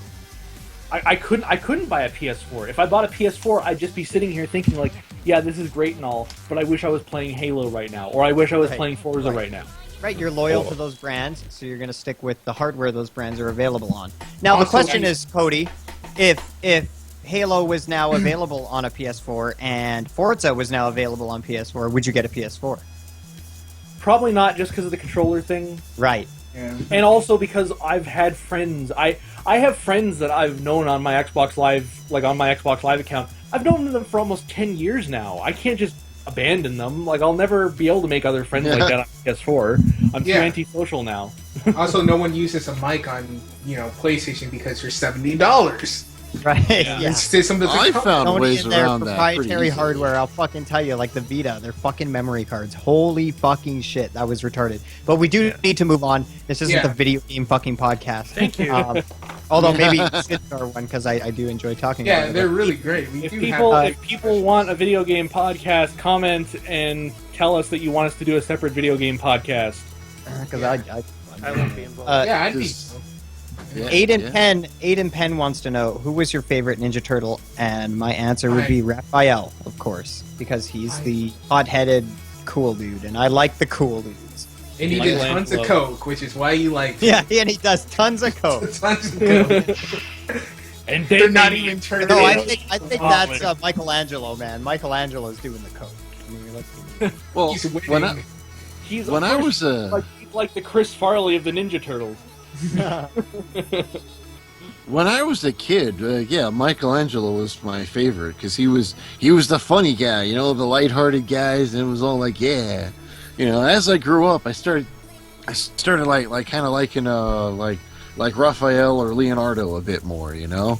I couldn't buy a PS4. If I bought a PS4, I'd just be sitting here thinking like, yeah, this is great and all, but I wish I was playing Halo right now, or I wish I was Right. playing Forza right now. Right, you're loyal to those brands, so you're going to stick with the hardware those brands are available on. Now, the Also, question is, Cody, if Halo was now available on a PS4 and Forza was now available on PS4, would you get a PS4? Probably not, just because of the controller thing. Right. Yeah. And also because I've had friends, I have friends that I've known on my Xbox Live, like on my Xbox Live account. I've known them for almost 10 years now. I can't just abandon them. Like I'll never be able to make other friends like that on PS4. I'm too Yeah. antisocial now. Also, no one uses a mic on PlayStation because they're $70. Right. Yeah. Yeah. System doesn't I come- found Sony ways and their around that pretty proprietary easily. hardware, I'll fucking tell you, like the Vita, their fucking memory cards. Holy fucking shit, that was retarded. But we do need to move on. This isn't Yeah. the video game fucking podcast. Thank you. Although maybe you should start one because I do enjoy talking Yeah, about it. they're really great. We If do people have. if people want a video game podcast, comment and tell us that you want us to do a separate video game podcast. Because I won't be involved. Yeah, I'd be. Just- Yeah, Aiden Penn wants to know who was your favorite Ninja Turtle, and my answer would be Raphael, of course, because he's the hot-headed cool dude, and I like the cool dudes. And he Like did tons of Langlo. coke, which is why you like. Yeah, and he does tons of coke. Tons of coke. And They're then not maybe- even turning. No, I it. think that's Michelangelo, man. Michelangelo's doing the coke. I mean, let's Well, He's winning. when I was he's like the Chris Farley of the Ninja Turtles. when I was a kid, yeah, Michelangelo was my favorite because he was the funny guy, the lighthearted guys, and it was all like, yeah, As I grew up, I started like kind of liking like Raphael or Leonardo a bit more, Yeah.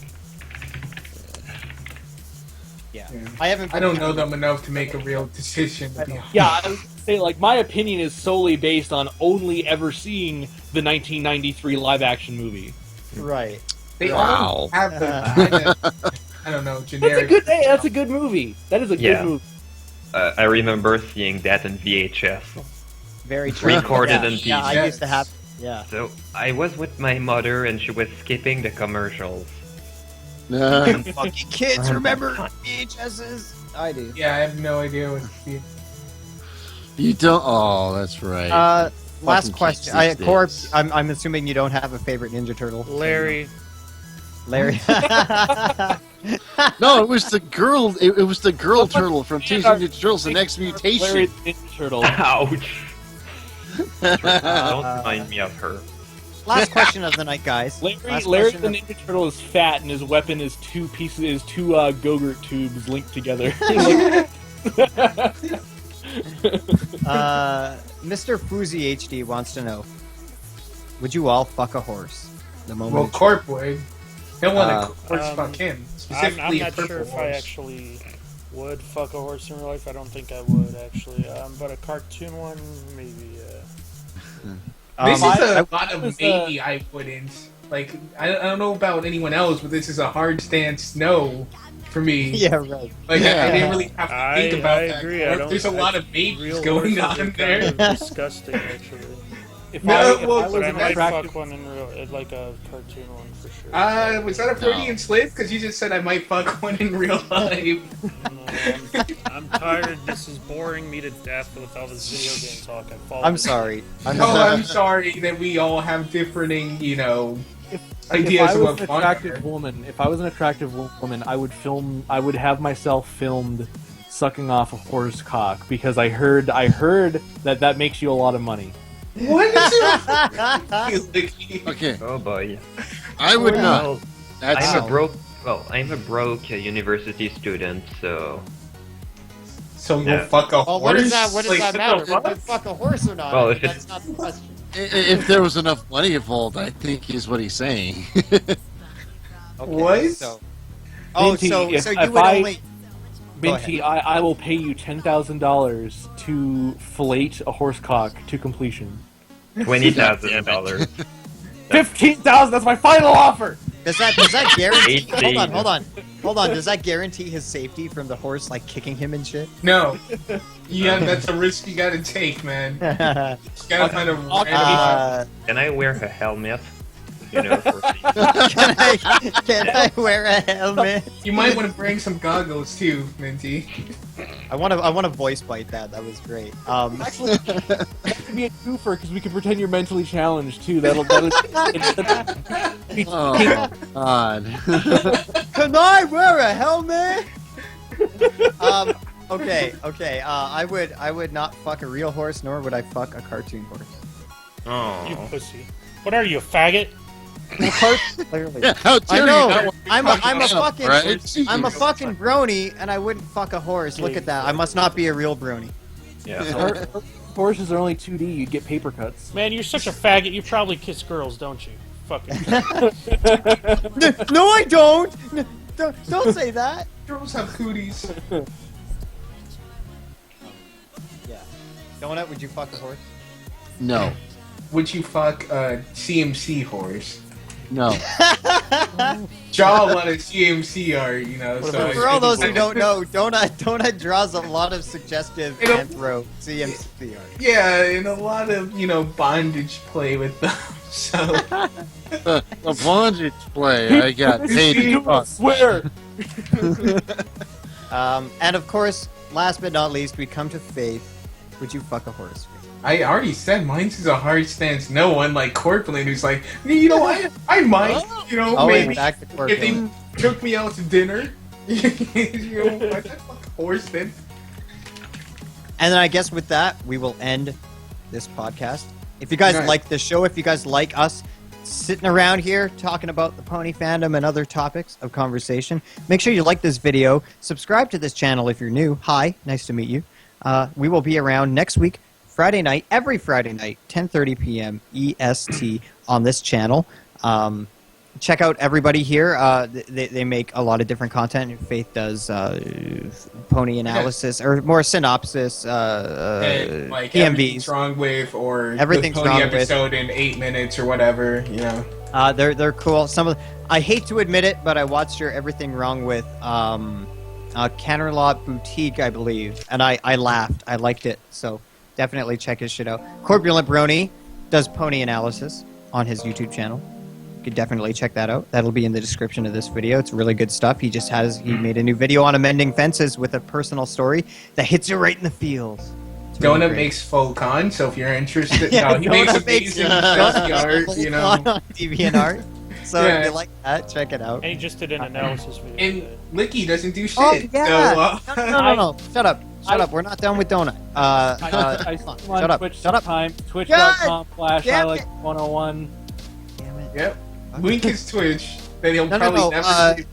Yeah. I don't know them enough to make a real decision. To be honest. Yeah, I would say like my opinion is solely based on only ever seeing the 1993 live-action movie. Right. They Wow. all have the kind of, I don't know, That's a generic. good. Hey, that's a good movie. That is a Yeah. good movie. I remember seeing that in VHS. Very true. Recorded yeah. in Yeah, I PBS. used to have. Yeah. So I was with my mother and she was skipping the commercials. Fucking kids remember VHSs. I do. Yeah, I have no idea what. You don't. Oh, that's right. Last Fucking question. kids these Corp, days. I'm assuming you don't have a favorite Ninja Turtle. Larry. Larry. No, it was the girl. It was the girl turtle from Teenage Mutant Ninja Turtles: The Next Larry Mutation. the Ninja Turtle. Ouch! Don't remind me of her. Last question of the night, guys. Larry Last the question of- Ninja Turtle is fat, and his weapon is two Go-Gurt tubes linked together. Mr. Fuzi HD wants to know: would you all fuck a horse? The moment. Well, you Corp would. He'll want to horse Um, fuck him. I'm Specifically, not a purple sure if I horse. actually would fuck a horse in real life. I don't think I would, actually. But a cartoon one, maybe, This is I a lot of maybe I wouldn't. Like, I don't know about anyone else, but this is a hard stance no for me. yeah, right. Like, Yeah. I didn't really have to think about I that. agree. I don't, There's a lot of maybes real going horses are on kind there. of disgusting, actually. if No, I well, was But I an might attractive, fuck one in real, like a cartoon one for sure. Was that a Freudian No. slip? Because you just said I might fuck one in real life. No, I'm tired. This is boring me to death with all this video game talk. I'm sorry. Oh, I'm sorry that we all have differing, if ideas I of was what an fun attractive are. woman, if I was an attractive woman, I would have myself filmed sucking off a horse cock because I heard that makes you a lot of money. What is it? Okay, Oh boy. I would not. Well, That's I'm a broke university student, so So you'll Yeah. fuck a Well, horse? what does that Like, matter? what the If you fuck? fuck a horse or not? Well, if That's it's- not the question. if there was enough money involved, I think is what he's saying. Okay, What? So, oh, Minty, so if you I- would only. Minty, I will pay you $10,000 to fillet a horse cock to completion. $20,000. 15,000. That's my final offer. Does that guarantee? 18. Hold on. Does that guarantee his safety from the horse like kicking him and shit? No. Yeah, that's a risk you gotta take, man. You gotta find a Can I wear a helmet? You know, for Can I wear a helmet? You might want to bring some goggles too, Minty. I want to voice bite that. That was great. Actually, that could be a twofer because we can pretend you're mentally challenged too. That'll Oh, God. Can I wear a helmet? Okay. I would not fuck a real horse, nor would I fuck a cartoon horse. You Oh. pussy. What are you, a faggot? Clearly. Yeah, how dare I know. you not want to I'm a fucking right? I'm a fucking brony, and I wouldn't fuck a horse. Look at that. I must not be a real brony. Yeah. Horses are only 2D. You'd get paper cuts. Man, you're such a faggot. You probably kiss girls, don't you? Fucking. No, I don't. Don't say that. Girls have cooties. Yeah. Donut, would you fuck a horse? No. Would you fuck a CMC horse? No. Draw a lot of CMC art, you know. So For all those who don't know, Donut draws a lot of suggestive anthro CMC art. Yeah, and a lot of, bondage play with them. So The bondage play, I got paid. I swear. And of course, last but not least, we come to Faith. Would you fuck a horse? I already said mine's is a hard stance. No one like Corpulent who's like, I might, maybe back to if Corpulent. they took me out to dinner. I'd fuck a horse then. And then I guess with that, we will end this podcast. If you guys Right. like this show, if you guys like us sitting around here talking about the pony fandom and other topics of conversation, make sure you like this video. Subscribe to this channel if you're new. Hi, nice to meet you. We will be around next week, Friday night, every Friday night, 10:30 p.m. EST on this channel. Check out everybody here. They make a lot of different content. Faith does pony analysis or more synopsis, And, like PMVs. Everything's Wrong With or Everything's the pony Wrong With. episode in 8 minutes or whatever, They're cool. I hate to admit it, but I watched your Everything Wrong With Canterlot Boutique, I believe, and I laughed. I liked it, so definitely check his shit out. Corpulent Brony does pony analysis on his YouTube channel. You could definitely check that out. That'll be in the description of this video. It's really good stuff. He made a new video on amending fences with a personal story that hits you right in the feels. It's really Donut great. makes full con, so if you're interested, Yeah, he makes Donut makes amazing art, on DeviantArt. So Yeah. if you like that, check it out. And he just did an analysis video. And Licky doesn't do shit. Oh yeah! So, No! Shut up! We're not done with Donut. I Come on. stream on Shut up! Twitch Shut up! sometime. Twitch.com/I Damn like it. 101. Damn it! Yep. Link his Twitch. That he'll No! probably never see.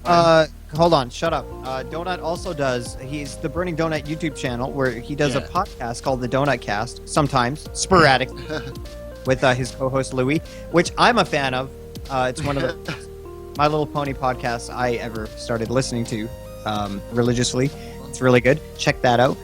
Hold on! Shut up! Donut also does. He's the Burning Donut YouTube channel where he does a podcast called the Donut Cast. Sometimes, sporadic, with his co-host Louie, which I'm a fan of. It's one of the My Little Pony podcasts I ever started listening to religiously. It's really good. Check that out.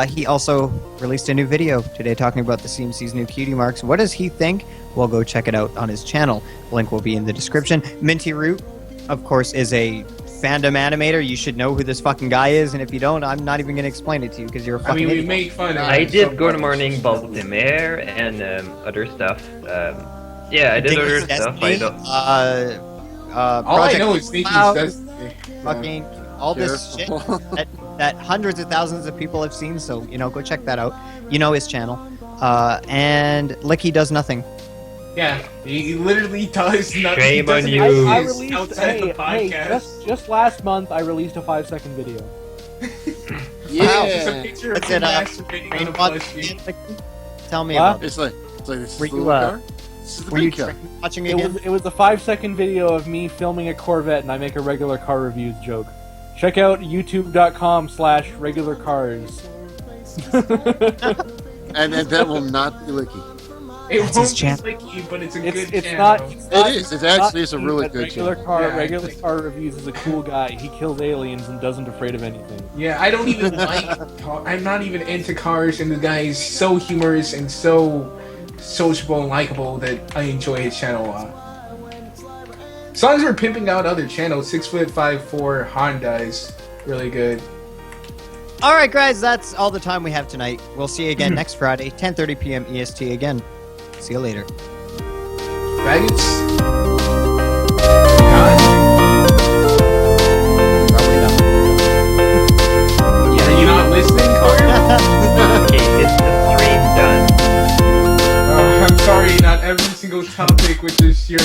He also released a new video today talking about the CMC's new cutie marks. What does he think? Well, go check it out on his channel. Link will be in the description. Minty Root, of course, is a fandom animator. You should know who this fucking guy is, and if you don't, I'm not even going to explain it to you because you're a I fucking mean, we idiot. make fun of I him did so Good much. Morning Baltimore and other stuff. Yeah, I did other Dingus stuff. I Destiny, don't. All I Project know is Sneaky's Cloud, Destiny. fucking all this shit that hundreds of thousands of people have seen. So go check that out. His channel. And Licky does nothing. Yeah, he literally does nothing. Shame He doesn't on you. exist I released outside the podcast. just last month I released a 5-second video. Wow. Just a picture of That's him it, masturbating on a plushie. Tell me What? about it. It's like this Were is you, the car. This is the Were you big car. watching It again? was a 5-second video of me filming a Corvette and I make a regular car reviews joke. Check out youtube.com/regularcars. And that will not be Licky. It That's won't his be channel. clicky, but it's a good It's channel. not. It is. It actually is a really good regular channel. car. Yeah. Regular car reviews is a cool guy. He kills aliens and doesn't afraid of anything. Yeah, I don't even I'm not even into cars, and the guy is so humorous and so sociable and likable that I enjoy his channel a lot. As long as we're pimping out other channels, 6'5'4" Honda is really good. All right, guys, that's all the time we have tonight. We'll see you again next Friday, 10:30 p.m. EST again. See you later. Faggots? Probably not. Are you not listening, Carter? Okay, is the stream done? I'm sorry, not every single topic was just your